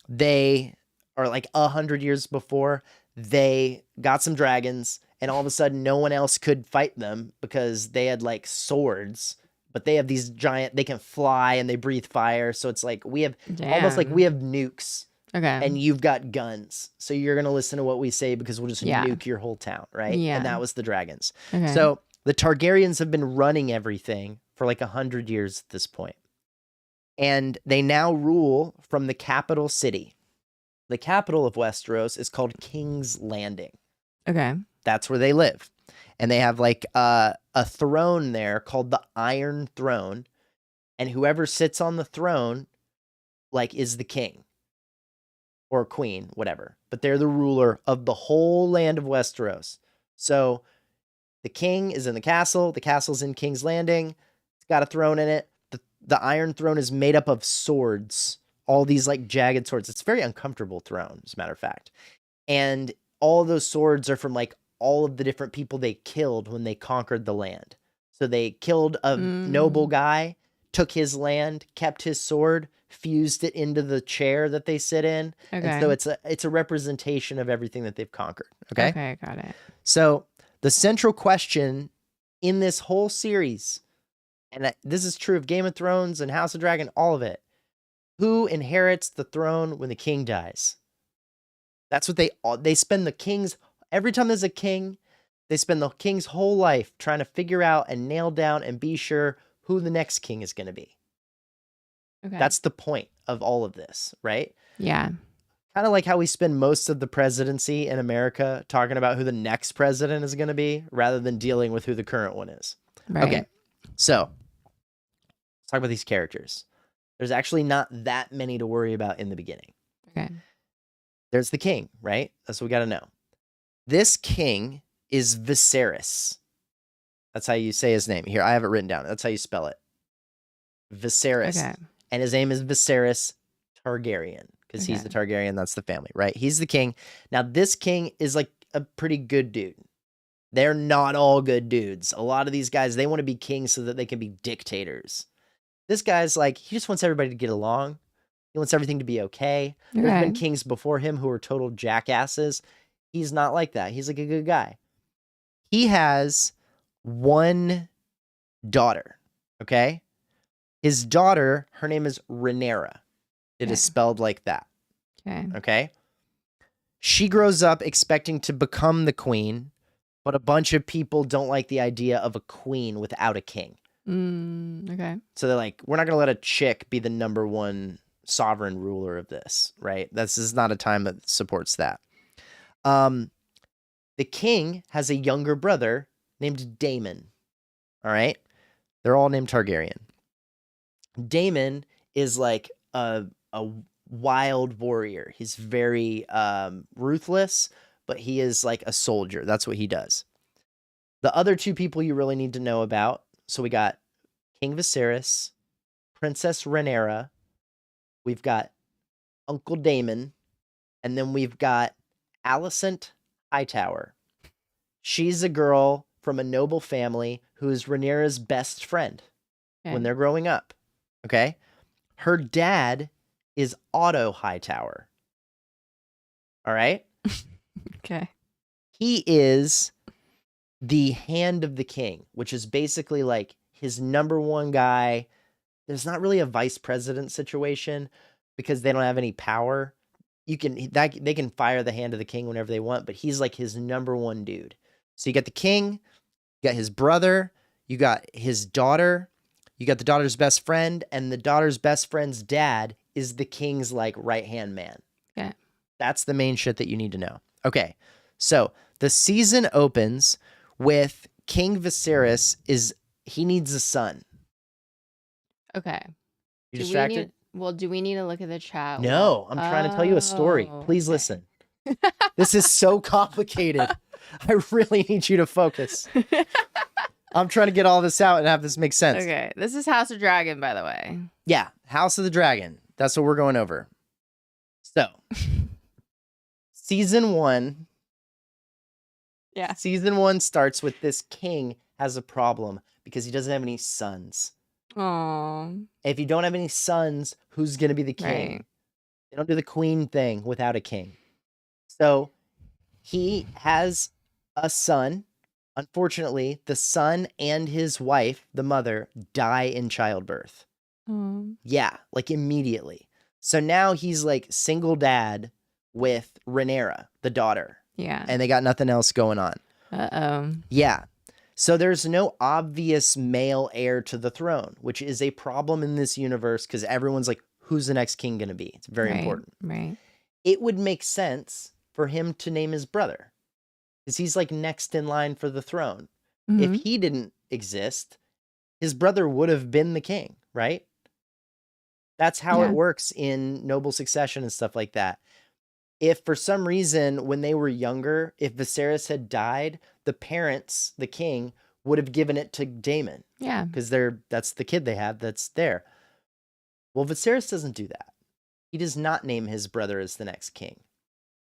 Speaker 1: or like 100 years before, they got some dragons, and all of a sudden no one else could fight them because they had like swords, but they have these giant, they can fly and they breathe fire. So it's like we have almost like we have nukes.
Speaker 2: Okay.
Speaker 1: And you've got guns. So you're going to listen to what we say because we'll just nuke your whole town, right?
Speaker 2: Yeah.
Speaker 1: And that was the dragons.
Speaker 2: Okay.
Speaker 1: So the Targaryens have been running everything for like 100 years at this point. And they now rule from the capital city. The capital of Westeros is called King's Landing.
Speaker 2: Okay.
Speaker 1: That's where they live. And they have like a throne there called the Iron Throne. And whoever sits on the throne like is the king. Or queen, whatever. But they're the ruler of the whole land of Westeros. So the king is in the castle's in King's Landing, it's got a throne in it. The Iron Throne is made up of swords all these like jagged swords. It's a very uncomfortable throne, as a matter of fact. And all of those swords are from like all of the different people they killed when they conquered the land. So they killed a noble guy, took his land, kept his sword, fused it into the chair that they sit in.
Speaker 2: Okay.
Speaker 1: And so it's a representation of everything that they've conquered. Okay?
Speaker 2: Okay, got it.
Speaker 1: So the central question in this whole series, and this is true of Game of Thrones and House of Dragon, all of it, who inherits the throne when the king dies? That's what they spend the king's, every time there's a king, they spend the king's whole life trying to figure out and nail down and be sure who the next king is going to be.
Speaker 2: Okay.
Speaker 1: That's the point of all of this, right?
Speaker 2: Yeah.
Speaker 1: Kind of like how we spend most of the presidency in America talking about who the next president is going to be rather than dealing with who the current one is.
Speaker 2: Right.
Speaker 1: Okay. So let's talk about these characters. There's actually not that many to worry about in the beginning.
Speaker 2: Okay.
Speaker 1: There's the king, right? That's what we got to know. This king is Viserys. That's how you say his name. Here, I have it written down. That's how you spell it. Viserys.
Speaker 2: Okay.
Speaker 1: And his name is Viserys Targaryen because he's the Targaryen. That's the family, right? He's the king. Now, this king is like a pretty good dude. They're not all good dudes. A lot of these guys, they want to be kings so that they can be dictators. This guy's like, he just wants everybody to get along. He wants everything to be okay. There's been kings before him who were total jackasses. He's not like that. He's like a good guy. He has one daughter, okay? His daughter, her name is Rhaenyra. It is spelled like that. Okay? She grows up expecting to become the queen, but a bunch of people don't like the idea of a queen without a king.
Speaker 2: Okay.
Speaker 1: So they're like, we're not going to let a chick be the number one sovereign ruler of this, right? This is not a time that supports that. The king has a younger brother named Daemon. All right? They're all named Targaryen. Daemon is like a wild warrior. He's very ruthless, but he is like a soldier. That's what he does. The other two people you really need to know about, so we got King Viserys, Princess Rhaenyra, we've got Uncle Daemon, and then we've got Alicent Hightower. She's a girl from a noble family who is Rhaenyra's best friend when they're growing up. Okay? Her dad is Otto Hightower. All right?
Speaker 2: Okay.
Speaker 1: He is the hand of the king, which is basically like his number one guy. There's not really a vice president situation because they don't have any power. They can fire the hand of the king whenever they want, but he's like his number one dude. So you got the king, you got his brother, you got his daughter, you got the daughter's best friend, and the daughter's best friend's dad is the king's like right-hand man.
Speaker 2: Yeah.
Speaker 1: That's the main shit that you need to know. Okay. So the season opens with King Viserys he needs a son.
Speaker 2: Okay.
Speaker 1: You distracted?
Speaker 2: Do we need to look at the chat?
Speaker 1: No, I'm trying to tell you a story. Please listen. This is so complicated. I really need you to focus. I'm trying to get all this out and have this make sense.
Speaker 2: Okay. This is House of Dragon, by the way.
Speaker 1: Yeah. House of the Dragon. That's what we're going over. So, season 1.
Speaker 2: Yeah.
Speaker 1: Season 1 starts with this king has a problem because he doesn't have any sons.
Speaker 2: Aww.
Speaker 1: If you don't have any sons, who's going to be the king?
Speaker 2: Right.
Speaker 1: They don't do the queen thing without a king. So he has a son. Unfortunately, the son and his wife, the mother, die in childbirth. Yeah, like immediately. So now he's like single dad with Rhaenyra, the daughter.
Speaker 2: Yeah.
Speaker 1: And they got nothing else going on.
Speaker 2: Uh-oh.
Speaker 1: Yeah. So there's no obvious male heir to the throne, which is a problem in this universe because everyone's like, who's the next king going to be? It's very important.
Speaker 2: Right.
Speaker 1: It would make sense for him to name his brother because he's like next in line for the throne.
Speaker 2: Mm-hmm.
Speaker 1: If he didn't exist, his brother would have been the king, right? That's how it works in noble succession and stuff like that. If for some reason, when they were younger, if Viserys had died, the parents, the king, would have given it to Daemon.
Speaker 2: Yeah.
Speaker 1: Because that's the kid they have that's there. Well, Viserys doesn't do that. He does not name his brother as the next king.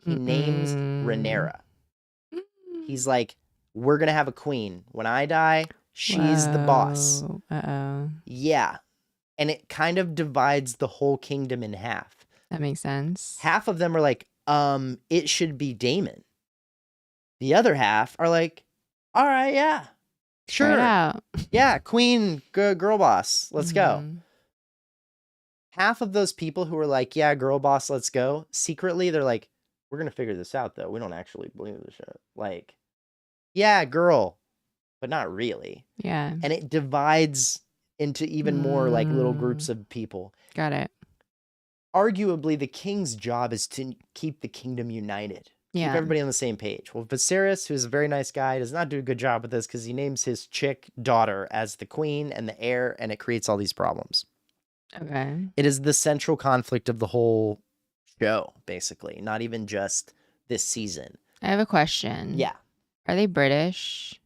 Speaker 1: He names Rhaenyra. He's like, we're going to have a queen. When I die, she's the boss.
Speaker 2: Uh-oh.
Speaker 1: Yeah. And it kind of divides the whole kingdom in half.
Speaker 2: That makes sense.
Speaker 1: Half of them are like, it should be Daemon. The other half are like, all right, yeah,
Speaker 2: Try it
Speaker 1: sure.
Speaker 2: out.
Speaker 1: Yeah, queen, girl boss, let's go.
Speaker 2: Mhm.
Speaker 1: Half of those people who are like, yeah, girl boss, let's go, secretly, they're like, we're going to figure this out, though. We don't actually believe this shit. Like, yeah, girl, but not really.
Speaker 2: Yeah.
Speaker 1: And it divides into even more like little groups of people.
Speaker 2: Got it.
Speaker 1: Arguably, the king's job is to keep the kingdom united.
Speaker 2: Yeah.
Speaker 1: Keep everybody on the same page. Well, Viserys, who's a very nice guy, does not do a good job with this because he names his chick daughter as the queen and the heir, and it creates all these problems.
Speaker 2: Okay.
Speaker 1: It is the central conflict of the whole show, basically, not even just this season.
Speaker 2: I have a question.
Speaker 1: Yeah.
Speaker 2: Are they British?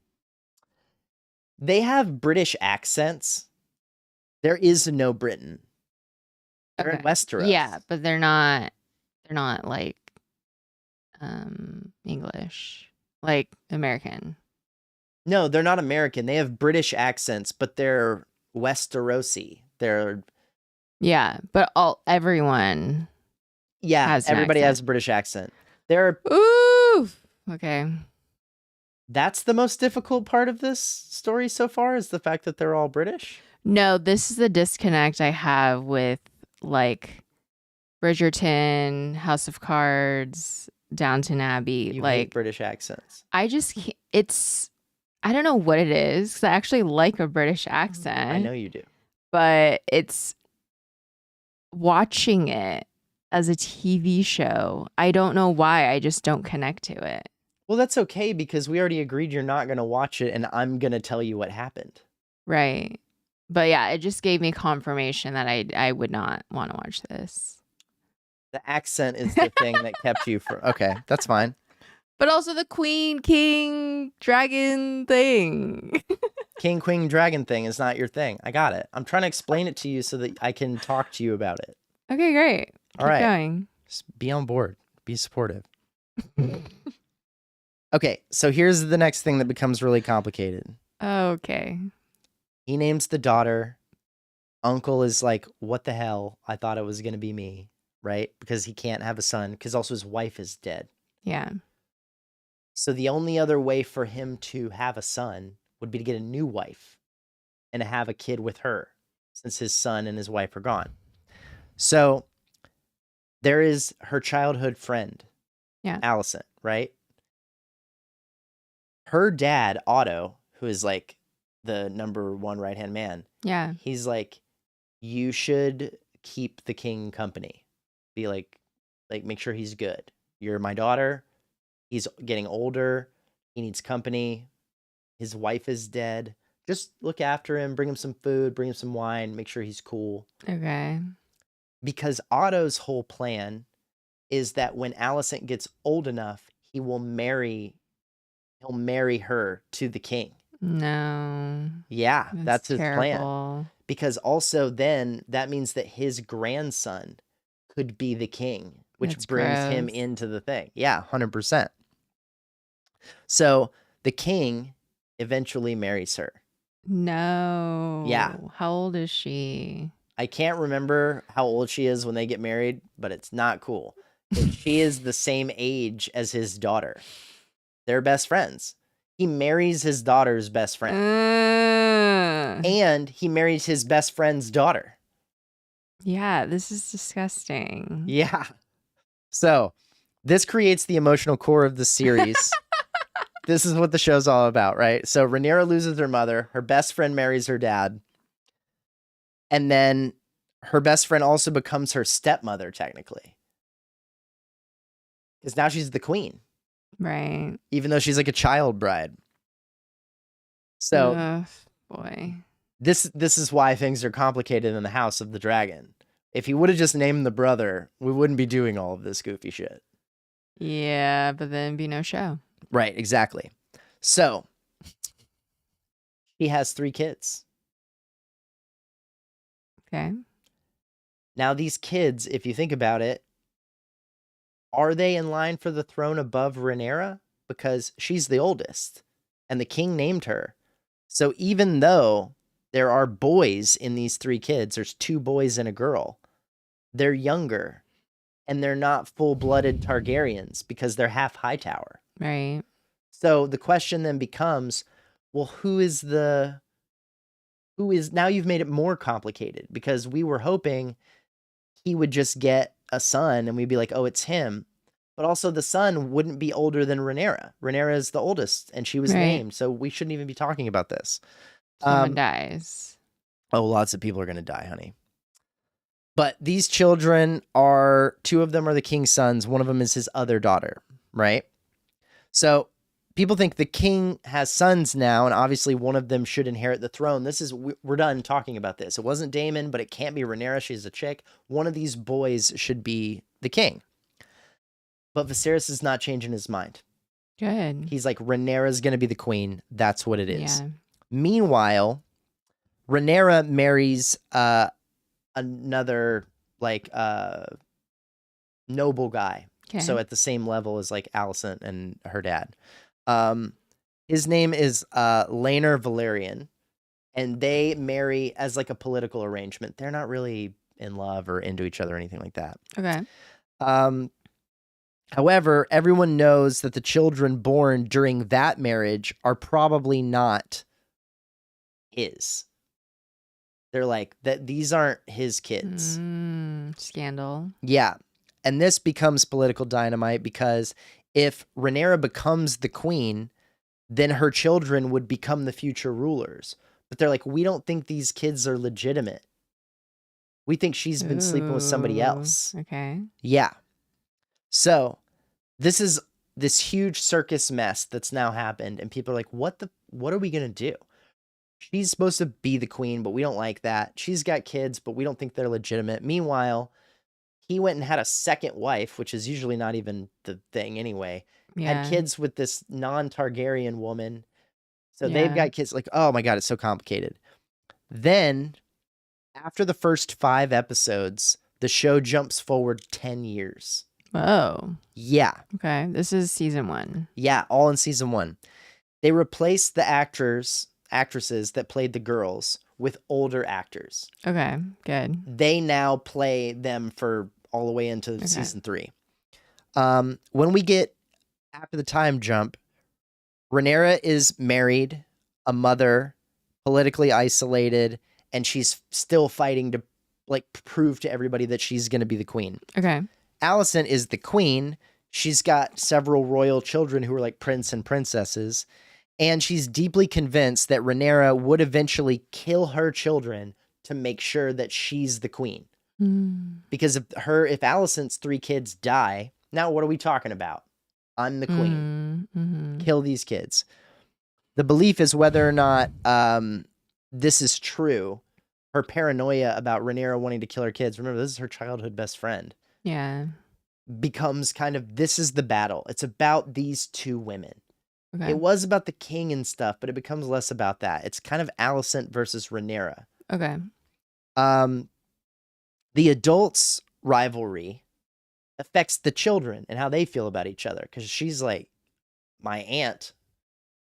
Speaker 1: They have British accents. There is no Britain. They're in Westeros.
Speaker 2: Yeah, but they're not like English. Like American.
Speaker 1: No, they're not American. They have British accents, but they're Westerosi. They're
Speaker 2: but everyone has an
Speaker 1: everybody
Speaker 2: accent.
Speaker 1: has a British accent. They're
Speaker 2: Ooh. Okay.
Speaker 1: That's the most difficult part of this story so far, is the fact that they're all British.
Speaker 2: No, this is the disconnect I have with like Bridgerton, House of Cards, Downton Abbey.
Speaker 1: You
Speaker 2: like
Speaker 1: hate British accents.
Speaker 2: I just I don't know what it is, 'cause I actually like a British accent.
Speaker 1: I know you do.
Speaker 2: But it's watching it as a TV show. I don't know why. I just don't connect to it.
Speaker 1: Well, that's okay, because we already agreed you're not going to watch it, and I'm going to tell you what happened.
Speaker 2: Right. But yeah, it just gave me confirmation that I would not want to watch this.
Speaker 1: The accent is the thing that kept you from... Okay, that's fine.
Speaker 2: But also the queen, king, dragon thing.
Speaker 1: King, queen, dragon thing is not your thing. I got it. I'm trying to explain it to you so that I can talk to you about it.
Speaker 2: Okay, great.
Speaker 1: All right.
Speaker 2: Keep going.
Speaker 1: Just be on board. Be supportive. Okay, so here's the next thing that becomes really complicated.
Speaker 2: Okay.
Speaker 1: He names the daughter. Uncle is like, what the hell? I thought it was going to be me, right? Because he can't have a son, because also his wife is dead.
Speaker 2: Yeah.
Speaker 1: So the only other way for him to have a son would be to get a new wife and to have a kid with her, since his son and his wife are gone. So there is her childhood friend, Alicent, right? Her dad, Otto, who is like the number one right-hand man, he's like, you should keep the king company. Be like make sure he's good. You're my daughter. He's getting older. He needs company. His wife is dead. Just look after him, bring him some food, bring him some wine, make sure he's cool.
Speaker 2: Okay.
Speaker 1: Because Otto's whole plan is that when Alicent gets old enough, he'll marry her to the king.
Speaker 2: No.
Speaker 1: Yeah, that's his
Speaker 2: terrible
Speaker 1: plan. Because also then that means that his grandson could be the king, which
Speaker 2: That's
Speaker 1: brings him
Speaker 2: gross.
Speaker 1: into the thing. Yeah, 100%. So the king eventually marries her.
Speaker 2: No.
Speaker 1: Yeah.
Speaker 2: How old is she?
Speaker 1: I can't remember how old she is when they get married, but it's not cool. She is the same age as his daughter. They're best friends. He marries his daughter's best friend. And he marries his best friend's daughter.
Speaker 2: Yeah, this is disgusting.
Speaker 1: Yeah. So this creates the emotional core of the series. This is what the show's all about, right? So Rhaenyra loses her mother. Her best friend marries her dad. And then her best friend also becomes her stepmother, technically. Because now she's the queen.
Speaker 2: Right.
Speaker 1: Even though she's like a child bride. So,
Speaker 2: ugh, boy.
Speaker 1: This is why things are complicated in the House of the Dragon. If he would have just named the brother, we wouldn't be doing all of this goofy shit.
Speaker 2: Yeah, but then be no show.
Speaker 1: Right, exactly. So, he has 3 kids.
Speaker 2: Okay.
Speaker 1: Now, these kids, if you think about it, are they in line for the throne above Rhaenyra? Because she's the oldest, and the king named her. So even though there are boys in these 3 kids, there's 2 boys and a girl, they're younger, and they're not full-blooded Targaryens because they're half Hightower.
Speaker 2: Right.
Speaker 1: So the question then becomes, well, who is now you've made it more complicated, because we were hoping he would just get a son and we'd be like, oh, it's him. But also the son wouldn't be older than Rhaenyra. Rhaenyra is the oldest and she was
Speaker 2: Right.
Speaker 1: named. So we shouldn't even be talking about this.
Speaker 2: Someone dies.
Speaker 1: Oh, lots of people are going to die, honey. But these children are, 2 of them are the king's sons. One of them is his other daughter, right? So people think the king has sons now, and obviously one of them should inherit the throne. We're done talking about this. It wasn't Daemon, but it can't be Rhaenyra. She's a chick. One of these boys should be the king. But Viserys is not changing his mind.
Speaker 2: Good.
Speaker 1: He's like, Rhaenyra's going to be the queen. That's what it is.
Speaker 2: Yeah.
Speaker 1: Meanwhile, Rhaenyra marries another noble guy.
Speaker 2: Okay.
Speaker 1: So at the same level as like Alicent and her dad. His name is Laenor Valerian, and they marry as like a political arrangement. They're not really in love or into each other or anything like that.
Speaker 2: Okay.
Speaker 1: However, everyone knows that the children born during that marriage are probably not his. They're like, that these aren't his kids.
Speaker 2: Scandal.
Speaker 1: Yeah. And this becomes political dynamite, because if Rhaenyra becomes the queen, then her children would become the future rulers. But they're like, we don't think these kids are legitimate. We think she's been sleeping with somebody else.
Speaker 2: Okay.
Speaker 1: Yeah. So this is this huge circus mess that's now happened. And people are like, what are we going to do? She's supposed to be the queen, but we don't like that. She's got kids, but we don't think they're legitimate. Meanwhile, he went and had a second wife, which is usually not even the thing anyway.
Speaker 2: Yeah.
Speaker 1: Had kids with this non-Targaryen woman. So
Speaker 2: Yeah.
Speaker 1: they've got kids. Like, oh my God, it's so complicated. Then, after the first 5 episodes, the show jumps forward 10 years.
Speaker 2: Oh.
Speaker 1: Yeah.
Speaker 2: Okay. This is season 1.
Speaker 1: Yeah, all in season 1. They replaced the actresses that played the girls with older actors.
Speaker 2: Okay. Good.
Speaker 1: They now play them for all the way into season 3. When we get after the time jump, Rhaenyra is married, a mother, politically isolated, and she's still fighting to like prove to everybody that she's going to be the queen.
Speaker 2: Okay.
Speaker 1: Alicent is the queen. She's got several royal children who are like prince and princesses, and she's deeply convinced that Rhaenyra would eventually kill her children to make sure that she's the queen. Because if Alicent's 3 kids die, now what are we talking about? I'm the queen. Kill these kids. The belief is whether or not this is true. Her paranoia about Rhaenyra wanting to kill her kids, remember, this is her childhood best friend,
Speaker 2: Yeah.
Speaker 1: becomes kind of, this is the battle. It's about these 2 women.
Speaker 2: Okay.
Speaker 1: It was about the king and stuff, but it becomes less about that. It's kind of Alicent versus Rhaenyra.
Speaker 2: Okay.
Speaker 1: The adults' rivalry affects the children and how they feel about each other, because she's like my aunt,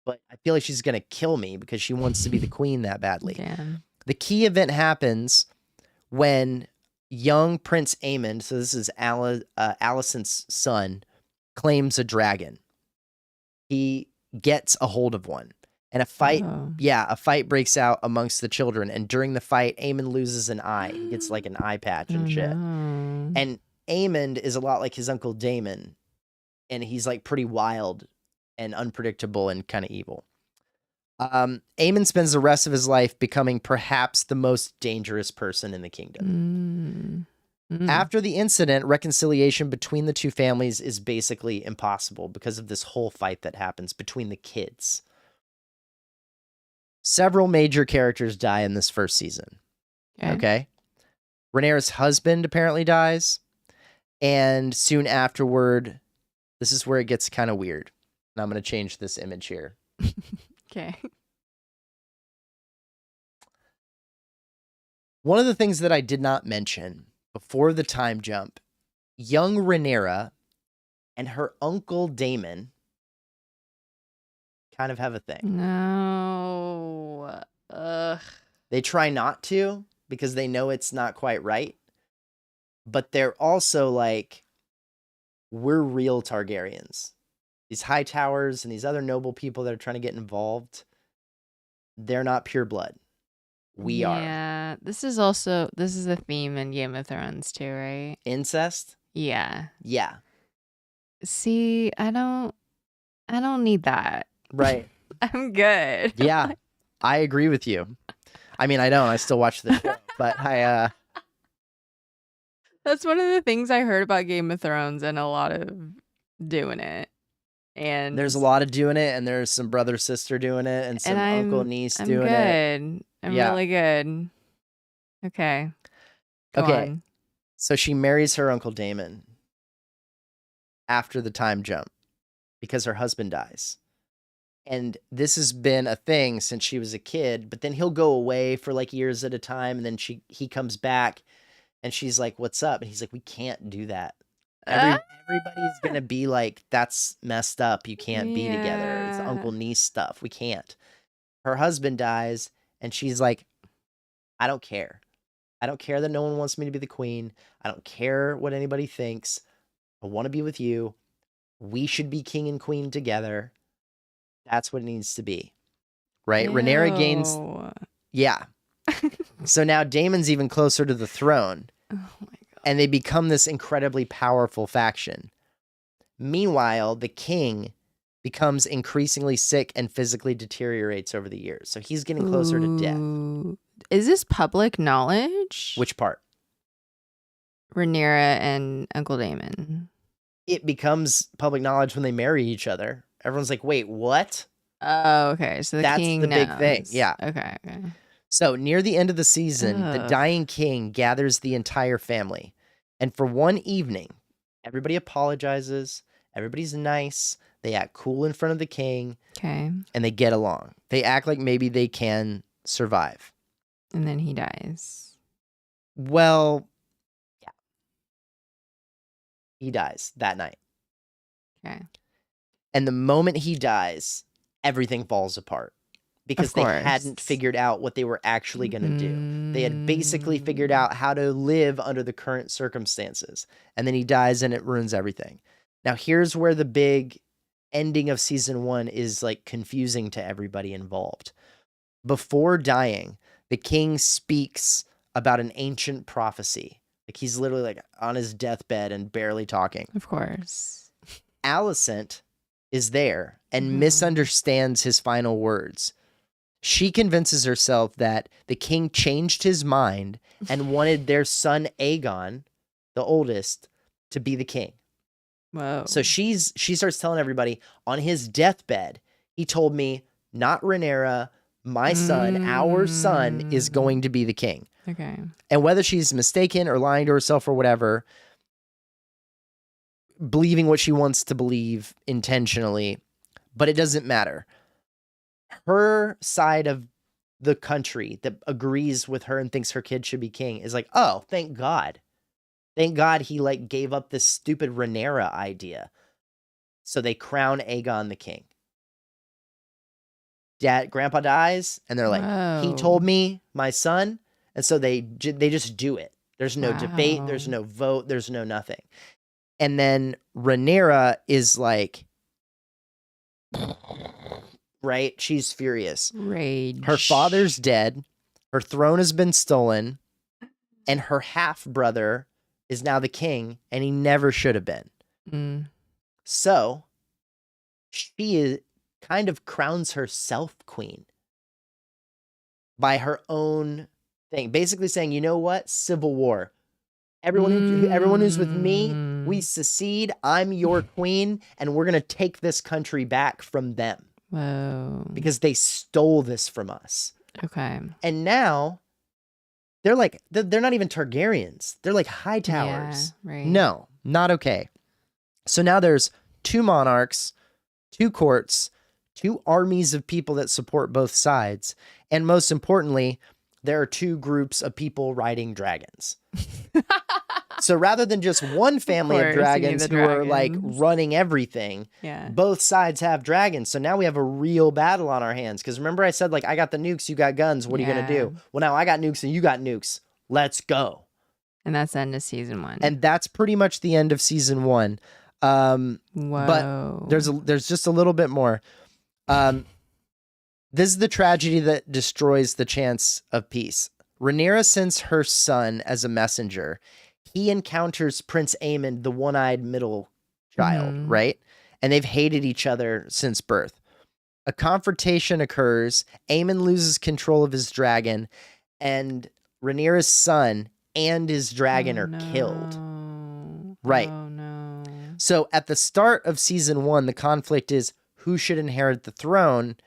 Speaker 1: but I feel like she's going to kill me because she wants to be the queen that badly.
Speaker 2: Damn.
Speaker 1: The key event happens when young Prince Aemond, so this is Alicent's son, claims a dragon. He gets a hold of one, and a fight breaks out amongst the children. And during the fight, Aemond loses an eye. He gets like an eye patch and shit.
Speaker 2: No.
Speaker 1: And Aemond is a lot like his uncle Daemon, and he's like pretty wild and unpredictable and kind of evil. Aemond spends the rest of his life becoming perhaps the most dangerous person in the kingdom. After the incident, reconciliation between the 2 families is basically impossible because of this whole fight that happens between the kids. Several major characters die in this first season. Okay? Rhaenyra's husband apparently dies, and soon afterward, this is where it gets kind of weird. And I'm going to change this image here.
Speaker 2: Okay.
Speaker 1: One of the things that I did not mention before the time jump, young Rhaenyra and her uncle Daemon kind of have a thing.
Speaker 2: No. Ugh.
Speaker 1: They try not to because they know it's not quite right. But they're also like, we're real Targaryens. These high towers and these other noble people that are trying to get involved, they're not pure blood. We are.
Speaker 2: Yeah. This is a theme in Game of Thrones too, right?
Speaker 1: Incest?
Speaker 2: Yeah.
Speaker 1: Yeah.
Speaker 2: See, I don't need that.
Speaker 1: Right.
Speaker 2: I'm good.
Speaker 1: Yeah. I agree with you. I mean, I don't. I still watch the show, but
Speaker 2: That's one of the things I heard about Game of Thrones and a lot of doing it. And
Speaker 1: there's a lot of doing it, and there's some brother sister doing it, and some uncle niece doing it.
Speaker 2: I'm really good. Okay. Go on.
Speaker 1: So she marries her uncle Daemon after the time jump because her husband dies. And this has been a thing since she was a kid, but then he'll go away for like years at a time, and then he comes back, and she's like, "What's up?" And he's like, "We can't do that. Everybody's gonna be like, that's messed up. You can't be together. It's uncle niece stuff. We can't." Her husband dies, and she's like, "I don't care. I don't care that no one wants me to be the queen. I don't care what anybody thinks. I want to be with you. We should be king and queen together. That's what it needs to be." Right?
Speaker 2: Ew.
Speaker 1: Rhaenyra gains... Yeah. So now Daemon's even closer to the throne.
Speaker 2: Oh my God.
Speaker 1: And they become this incredibly powerful faction. Meanwhile, the king becomes increasingly sick and physically deteriorates over the years. So he's getting closer to death.
Speaker 2: Is this public knowledge?
Speaker 1: Which part?
Speaker 2: Rhaenyra and Uncle Daemon.
Speaker 1: It becomes public knowledge when they marry each other. Everyone's like, wait, what?
Speaker 2: Oh, okay. So
Speaker 1: that's
Speaker 2: king
Speaker 1: the
Speaker 2: knows.
Speaker 1: big thing. Yeah.
Speaker 2: Okay.
Speaker 1: So near the end of the season, the dying king gathers the entire family. And for one evening, everybody apologizes. Everybody's nice. They act cool in front of the king.
Speaker 2: Okay.
Speaker 1: And they get along. They act like maybe they can survive.
Speaker 2: And then he dies.
Speaker 1: Well, yeah. He dies that night.
Speaker 2: Okay.
Speaker 1: And the moment he dies, everything falls apart. Because they hadn't figured out what they were actually going to do. They had basically figured out how to live under the current circumstances. And then he dies and it ruins everything. Now, here's where the big ending of season 1 is like confusing to everybody involved. Before dying, the king speaks about an ancient prophecy. Like he's literally like on his deathbed and barely talking.
Speaker 2: Of course.
Speaker 1: Alicent is there and misunderstands his final words. She convinces herself that the king changed his mind and wanted their son Aegon, the oldest, to be the king.
Speaker 2: Whoa.
Speaker 1: So she starts telling everybody on his deathbed, he told me, not Rhaenyra, my son, our son is going to be the king.
Speaker 2: Okay.
Speaker 1: And whether she's mistaken or lying to herself or whatever, believing what she wants to believe intentionally, but it doesn't matter. Her side of the country that agrees with her and thinks her kid should be king is like, oh, thank God. Thank God he like gave up this stupid Rhaenyra idea. So they crown Aegon the king. Grandpa dies, and they're like, he told me, my son, and so they just do it. There's no debate, there's no vote, there's no nothing. And then Rhaenyra is like, right? She's furious.
Speaker 2: Rage.
Speaker 1: Her father's dead. Her throne has been stolen. And her half-brother is now the king, and he never should have been. So, she kind of crowns herself queen by her own thing. Basically saying, you know what? Civil war. Everyone who's with me, we secede. I'm your queen, and we're going to take this country back from them.
Speaker 2: Whoa.
Speaker 1: Because they stole this from us.
Speaker 2: Okay.
Speaker 1: And now they're like, they're not even Targaryens. They're like high towers.
Speaker 2: Yeah, right.
Speaker 1: No, not okay. So now there's 2 monarchs, 2 courts, 2 armies of people that support both sides. And most importantly, there are 2 groups of people riding dragons. So rather than just one family of
Speaker 2: course, you need
Speaker 1: dragons
Speaker 2: the
Speaker 1: who are like
Speaker 2: dragons.
Speaker 1: running everything,
Speaker 2: Yeah.
Speaker 1: both sides have dragons. So now we have a real battle on our hands. Because remember I said, like, I got the nukes, you got guns. What are you going to do? Well, now I got nukes and you got nukes. Let's go.
Speaker 2: And that's the end of season 1.
Speaker 1: And that's pretty much the end of season 1.
Speaker 2: Whoa.
Speaker 1: But there's just a little bit more. This is the tragedy that destroys the chance of peace. Rhaenyra sends her son as a messenger. He encounters Prince Aemon, the one-eyed middle child, right? And they've hated each other since birth. A confrontation occurs. Aemon loses control of his dragon, and Rhaenyra's son and his dragon are killed. Right.
Speaker 2: Oh, no.
Speaker 1: So at the start of season 1, the conflict is who should inherit the throne.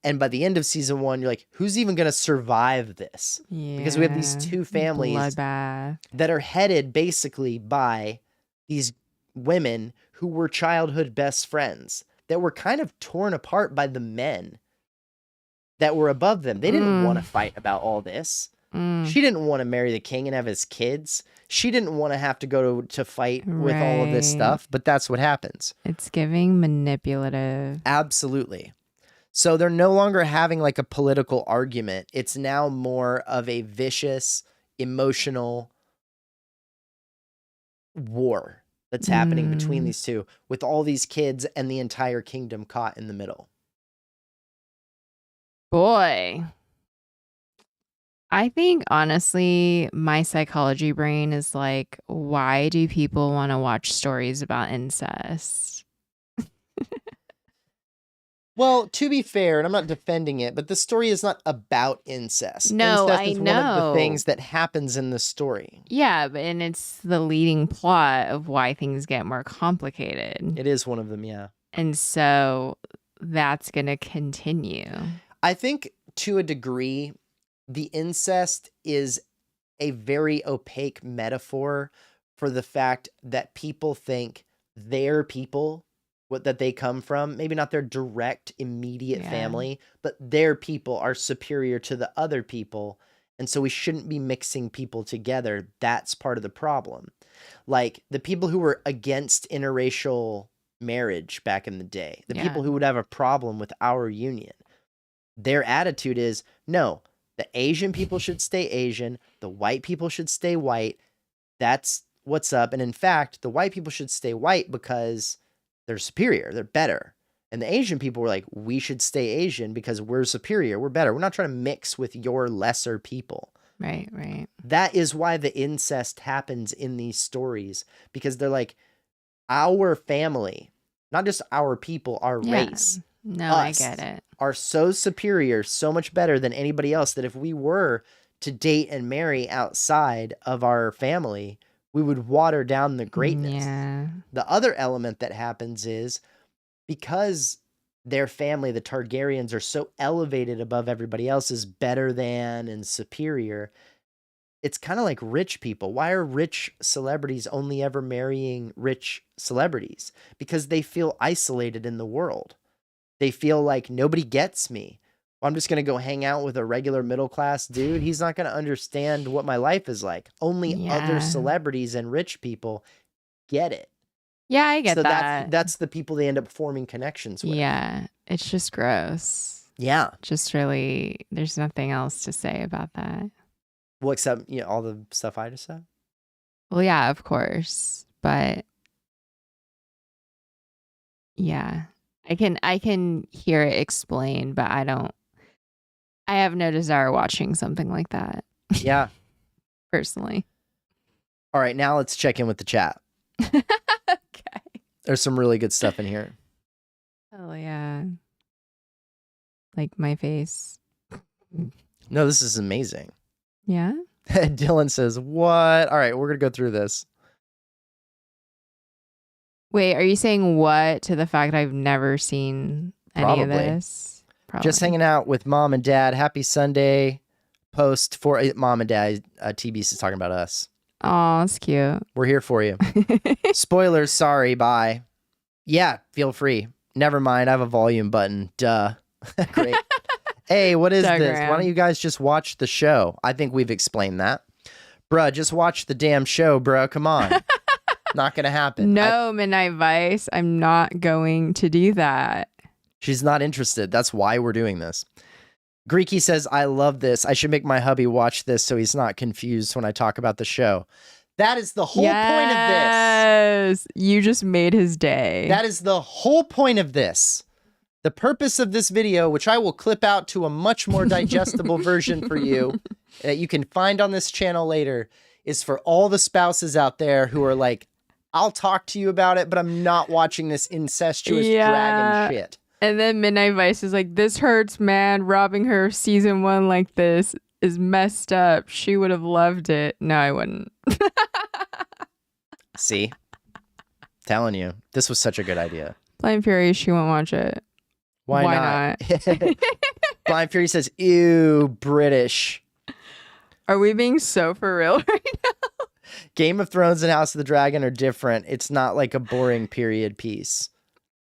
Speaker 1: And by the end of season 1, you're like, who's even going to survive this?
Speaker 2: Yeah.
Speaker 1: Because we have these two families
Speaker 2: Bloodbath.
Speaker 1: that are headed basically by these women who were childhood best friends that were kind of torn apart by the men that were above them. They didn't want to fight about all this. She didn't want to marry the king and have his kids. She didn't want to have to go to fight with all of this stuff, but that's what happens.
Speaker 2: It's giving manipulative.
Speaker 1: Absolutely. So they're no longer having like a political argument. It's now more of a vicious, emotional war that's happening between these two, with all these kids and the entire kingdom caught in the middle.
Speaker 2: Boy. I think, honestly, my psychology brain is like, why do people want to watch stories about incest?
Speaker 1: Well, to be fair, and I'm not defending it, but the story is not about incest.
Speaker 2: No,
Speaker 1: incest
Speaker 2: I
Speaker 1: is
Speaker 2: know.
Speaker 1: one of the things that happens in the story.
Speaker 2: Yeah, and it's the leading plot of why things get more complicated.
Speaker 1: It is one of them, yeah.
Speaker 2: And so that's going to continue.
Speaker 1: I think to a degree, the incest is a very opaque metaphor for the fact that people think their people, that they come from, maybe not their direct immediate family, but their people are superior to the other people. And so we shouldn't be mixing people together. That's part of the problem. Like the people who were against interracial marriage back in the day, the people who would have a problem with our union, their attitude is, no, the Asian people should stay Asian. The white people should stay white. That's what's up. And in fact, the white people should stay white because they're superior. They're better. And the Asian people were like, we should stay Asian because we're superior. We're better. We're not trying to mix with your lesser people.
Speaker 2: Right, right.
Speaker 1: That is why the incest happens in these stories, because they're like, our family, not just our people, our race.
Speaker 2: No, I get it.
Speaker 1: Are so superior, so much better than anybody else that if we were to date and marry outside of our family, we would water down the greatness.
Speaker 2: Yeah.
Speaker 1: The other element that happens is because their family, the Targaryens, are so elevated above everybody else, is better than and superior. It's kind of like rich people. Why are rich celebrities only ever marrying rich celebrities? Because they feel isolated in the world. They feel like nobody gets me. I'm just going to go hang out with a regular middle-class dude. He's not going to understand what my life is like. Only other celebrities and rich people get it.
Speaker 2: Yeah, I get
Speaker 1: so
Speaker 2: that.
Speaker 1: That's the people they end up forming connections with.
Speaker 2: Yeah, it's just gross.
Speaker 1: Yeah.
Speaker 2: Just really, there's nothing else to say about that.
Speaker 1: Well, except, all the stuff I just said.
Speaker 2: Well, yeah, of course. But yeah, I can hear it explained, but I have no desire watching something like that.
Speaker 1: Yeah.
Speaker 2: Personally.
Speaker 1: All right, now let's check in with the chat.
Speaker 2: Okay.
Speaker 1: There's some really good stuff in here.
Speaker 2: Oh, yeah. Like my face.
Speaker 1: No, this is amazing.
Speaker 2: Yeah?
Speaker 1: Dylan says, what? All right, we're going to go through this.
Speaker 2: Wait, are you saying what to the fact I've never seen any of this? Probably.
Speaker 1: Just hanging out with mom and dad. Happy Sunday post for mom and dad. TBS is talking about us.
Speaker 2: Oh, it's cute.
Speaker 1: We're here for you. Spoilers, sorry, bye. Yeah, feel free. Never mind, I have a volume button. Duh. Great. Hey, what is this? Why don't you guys just watch the show? I think we've explained that. Bruh, just watch the damn show, bruh. Come on. Not gonna happen.
Speaker 2: No, Midnight Vice, I'm not going to do that.
Speaker 1: She's not interested. That's why we're doing this. Greeky says, I love this. I should make my hubby watch this so he's not confused when I talk about the show. That is the whole point of this.
Speaker 2: Yes. You just made his day.
Speaker 1: That is the whole point of this. The purpose of this video, which I will clip out to a much more digestible version for you that you can find on this channel later, is for all the spouses out there who are like, I'll talk to you about it, but I'm not watching this incestuous dragon shit.
Speaker 2: And then Midnight Vice is like, this hurts, man. Robbing her of season 1 like this is messed up. She would have loved it. No, I wouldn't.
Speaker 1: See? Telling you. This was such a good idea.
Speaker 2: Blind Fury, she won't watch it.
Speaker 1: Why not? Blind Fury says, ew, British.
Speaker 2: Are we being so for real right now?
Speaker 1: Game of Thrones and House of the Dragon are different. It's not like a boring period piece.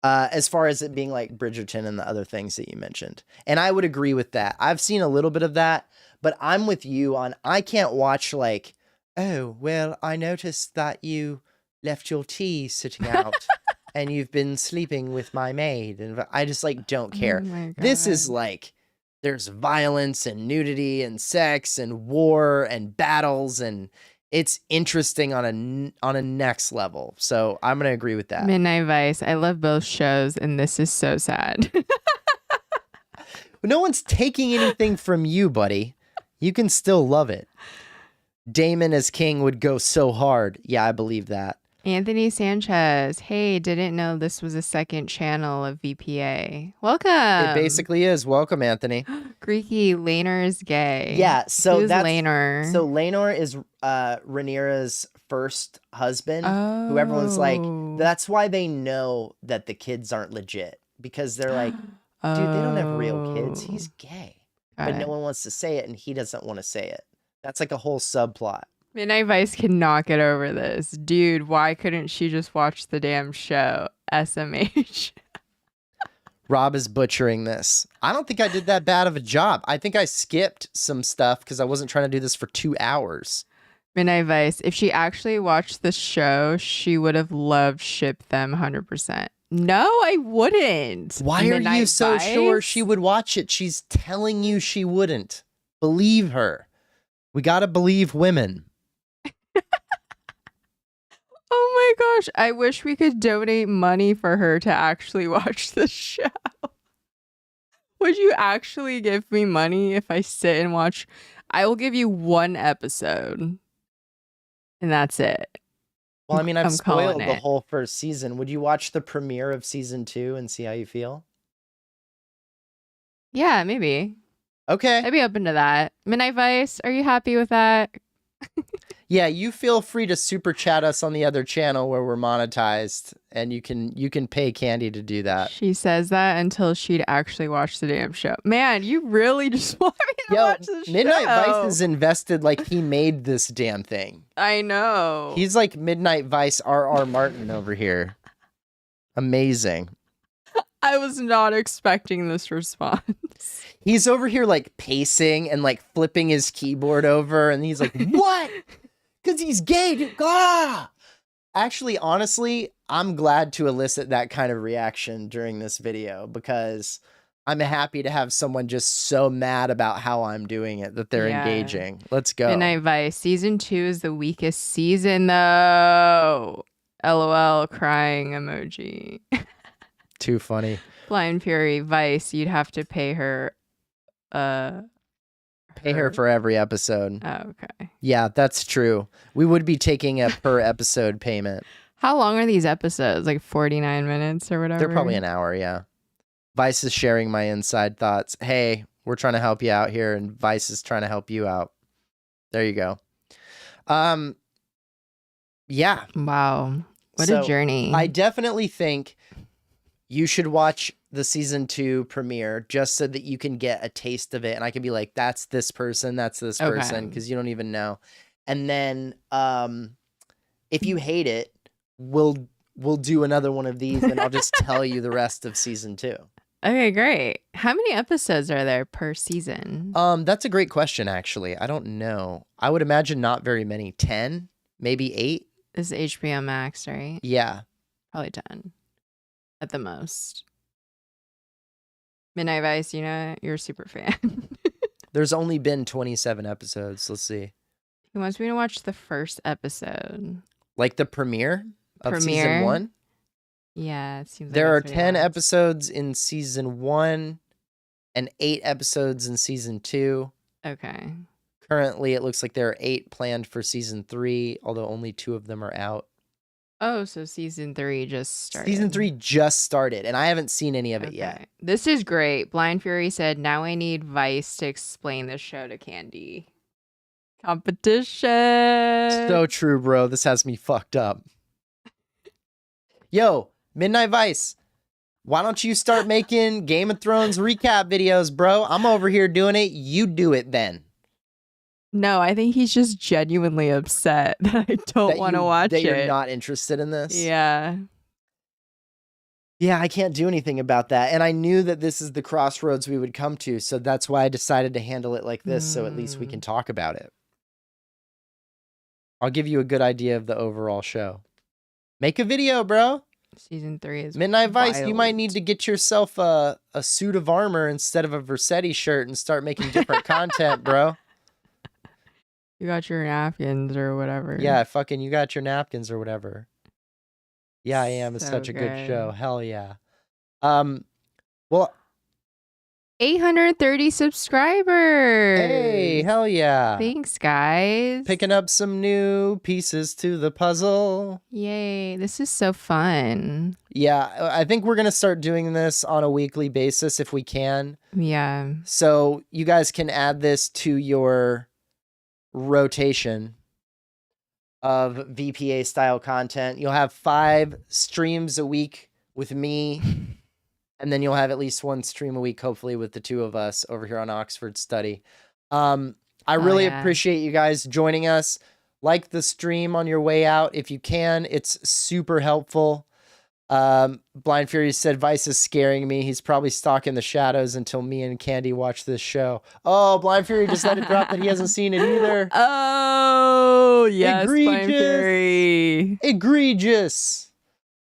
Speaker 1: As far as it being like Bridgerton and the other things that you mentioned. And I would agree with that. I've seen a little bit of that, but I'm with you on, I can't watch like, oh, well, I noticed that you left your tea sitting out and you've been sleeping with my maid. And I just like, don't care.
Speaker 2: Oh
Speaker 1: This is like, there's violence and nudity and sex and war and battles, and it's interesting on a next level. So I'm going to agree with that.
Speaker 2: Midnight Vice. I love both shows, and this is so sad.
Speaker 1: No one's taking anything from you, buddy. You can still love it. Damon as king would go so hard. Yeah, I believe that.
Speaker 2: Anthony Sanchez. Hey, didn't know this was a second channel of VPA. Welcome.
Speaker 1: It basically is. Welcome, Anthony.
Speaker 2: Greeky, Laenor is gay.
Speaker 1: Yeah, so
Speaker 2: Who's
Speaker 1: that's
Speaker 2: Laenor?
Speaker 1: So Laenor is Rhaenyra's first husband, who everyone's like, that's why they know that the kids aren't legit, because they're like, dude, they don't have real kids. He's gay. But no one wants to say it, and he doesn't want to say it. That's like a whole subplot.
Speaker 2: Midnight Vice cannot get over this. Dude, why couldn't she just watch the damn show? SMH.
Speaker 1: Rob is butchering this. I don't think I did that bad of a job. I think I skipped some stuff because I wasn't trying to do this for 2 hours.
Speaker 2: Midnight Vice, if she actually watched the show, she would have loved Ship Them 100%. No, I wouldn't.
Speaker 1: Why are you so sure she would watch it? She's telling you she wouldn't. Believe her. We gotta believe women.
Speaker 2: Oh my gosh, I wish we could donate money for her to actually watch the show. Would you actually give me money if I sit and watch? I will give you 1 episode. And that's it.
Speaker 1: Well, I mean, I've spoiled the
Speaker 2: it.
Speaker 1: whole first season. Would you watch the premiere of season 2 and see how you feel?
Speaker 2: Yeah, maybe.
Speaker 1: Okay.
Speaker 2: I'd be open to that. Midnight Vice, are you happy with that?
Speaker 1: Yeah, you feel free to super chat us on the other channel where we're monetized, and you can pay Candy to do that.
Speaker 2: She says that until she'd actually watch the damn show. Man, you really just want me to watch the show.
Speaker 1: Midnight Vice is invested like he made this damn thing.
Speaker 2: I know.
Speaker 1: He's like Midnight Vice R.R. Martin over here. Amazing.
Speaker 2: I was not expecting this response.
Speaker 1: He's over here like pacing and like flipping his keyboard over, and he's like, what? Because he's gay, dude. Ah! Actually, honestly, I'm glad to elicit that kind of reaction during this video, because I'm happy to have someone just so mad about how I'm doing it that they're engaging. Let's go.
Speaker 2: Midnight Vice. Season 2 is the weakest season, though. LOL, crying emoji.
Speaker 1: Too funny.
Speaker 2: Blind Fury, Vice, you'd have to pay her.
Speaker 1: Pay her for every episode.
Speaker 2: Oh, okay.
Speaker 1: Yeah, that's true. We would be taking a per episode payment.
Speaker 2: How long are these episodes? Like 49 minutes or whatever?
Speaker 1: They're probably an hour, yeah. Vice is sharing my inside thoughts. Hey, we're trying to help you out here, and Vice is trying to help you out. There you go. Yeah.
Speaker 2: Wow. What
Speaker 1: So,
Speaker 2: a journey.
Speaker 1: I definitely think you should watch the season 2 premiere just so that you can get a taste of it, and I can be like, that's this person, that's this person, because you don't even know. And then if you hate it, we'll do another one of these, and I'll just tell you the rest of season 2.
Speaker 2: Okay, great. How many episodes are there per season?
Speaker 1: That's a great question, actually. I don't know. I would imagine not very many. 10, maybe 8.
Speaker 2: This is HBO Max, right?
Speaker 1: Yeah.
Speaker 2: Probably 10 at the most. Midnight Vice, you know, you're a super fan.
Speaker 1: There's only been 27 episodes. Let's see.
Speaker 2: He wants me to watch the first episode.
Speaker 1: Like the premiere of season 1?
Speaker 2: Yeah, it seems like
Speaker 1: there are
Speaker 2: that's what he
Speaker 1: 10
Speaker 2: wants.
Speaker 1: episodes in season 1 and 8 episodes in season 2.
Speaker 2: Okay.
Speaker 1: Currently, it looks like there are 8 planned for season 3, although only 2 of them are out.
Speaker 2: Oh, so season 3 just started.
Speaker 1: Season 3 just started, and I haven't seen any of it yet.
Speaker 2: This is great. Blind Fury said, now I need Vice to explain the show to Candy. Competition.
Speaker 1: So true, bro. This has me fucked up. Yo, Midnight Vice, why don't you start making Game of Thrones recap videos, bro? I'm over here doing it. You do it then.
Speaker 2: No, I think he's just genuinely upset that I don't want to watch it.
Speaker 1: That you're not interested in this?
Speaker 2: Yeah.
Speaker 1: Yeah, I can't do anything about that. And I knew that this is the crossroads we would come to, so that's why I decided to handle it like this, so at least we can talk about it. I'll give you a good idea of the overall show. Make a video, bro.
Speaker 2: Season 3 is
Speaker 1: Midnight Vice, you
Speaker 2: wild.
Speaker 1: might need to get yourself a suit of armor instead of a Versetti shirt and start making different content, bro.
Speaker 2: You got your napkins or whatever.
Speaker 1: Yeah, fucking you got your napkins or whatever. Yeah, I am. It's
Speaker 2: So
Speaker 1: such a good
Speaker 2: good.
Speaker 1: show. Hell yeah. Well,
Speaker 2: 830 subscribers.
Speaker 1: hey, hell yeah.
Speaker 2: Thanks, guys.
Speaker 1: Picking up some new pieces to the puzzle.
Speaker 2: Yay. This is so fun.
Speaker 1: Yeah, I think we're going to start doing this on a weekly basis if we can.
Speaker 2: Yeah.
Speaker 1: So you guys can add this to your rotation of VPA style content. You'll have 5 streams a week with me. And then you'll have at least 1 stream a week, hopefully, with the 2 of us over here on Oxford Study. I really appreciate you guys joining us. Like the stream on your way out if you can. It's super helpful. Blind Fury said, Vice is scaring me. He's probably stalking the shadows until me and Candy watch this show. Oh, Blind Fury just let it drop that he hasn't seen it either.
Speaker 2: Oh, yes, Blind Fury.
Speaker 1: Egregious.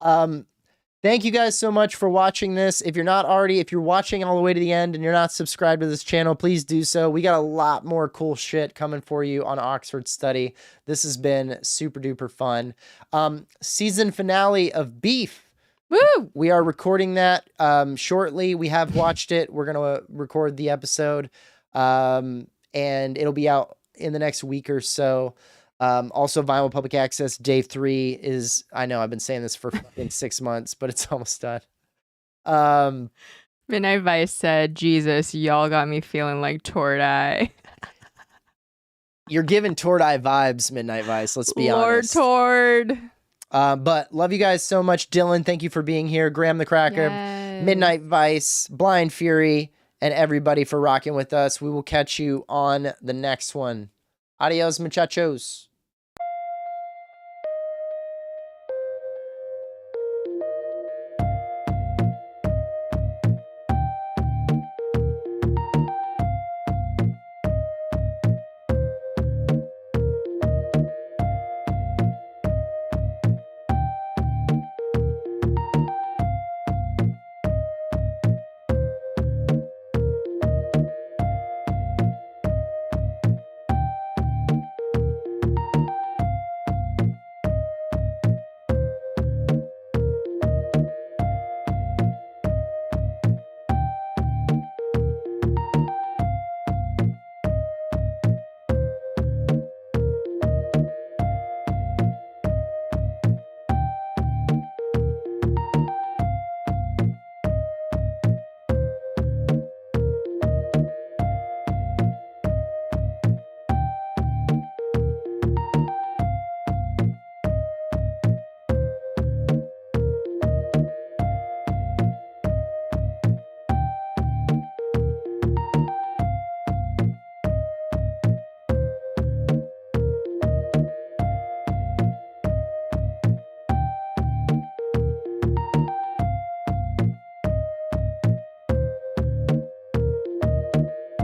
Speaker 1: Thank you guys so much for watching this. If you're watching all the way to the end and you're not subscribed to this channel, please do so. We got a lot more cool shit coming for you on Oxford Study. This has been super duper fun. Season finale of Beef.
Speaker 2: Woo!
Speaker 1: We are recording that shortly. We have watched it. We're going to record the episode and it'll be out in the next week or so. Also Vinyl Public Access Day 3 is, I know I've been saying this for fucking 6 months, but it's almost done.
Speaker 2: Midnight Vice said, Jesus, y'all got me feeling like Tord-Eye.
Speaker 1: You're giving Tord-Eye vibes, Midnight Vice, let's be honest.
Speaker 2: Lord Tord.
Speaker 1: But love you guys so much. Dylan, thank you for being here. Graham the Cracker,
Speaker 2: Yes.
Speaker 1: Midnight Vice, Blind Fury, and everybody for rocking with us. We will catch you on the next one. Adios, muchachos.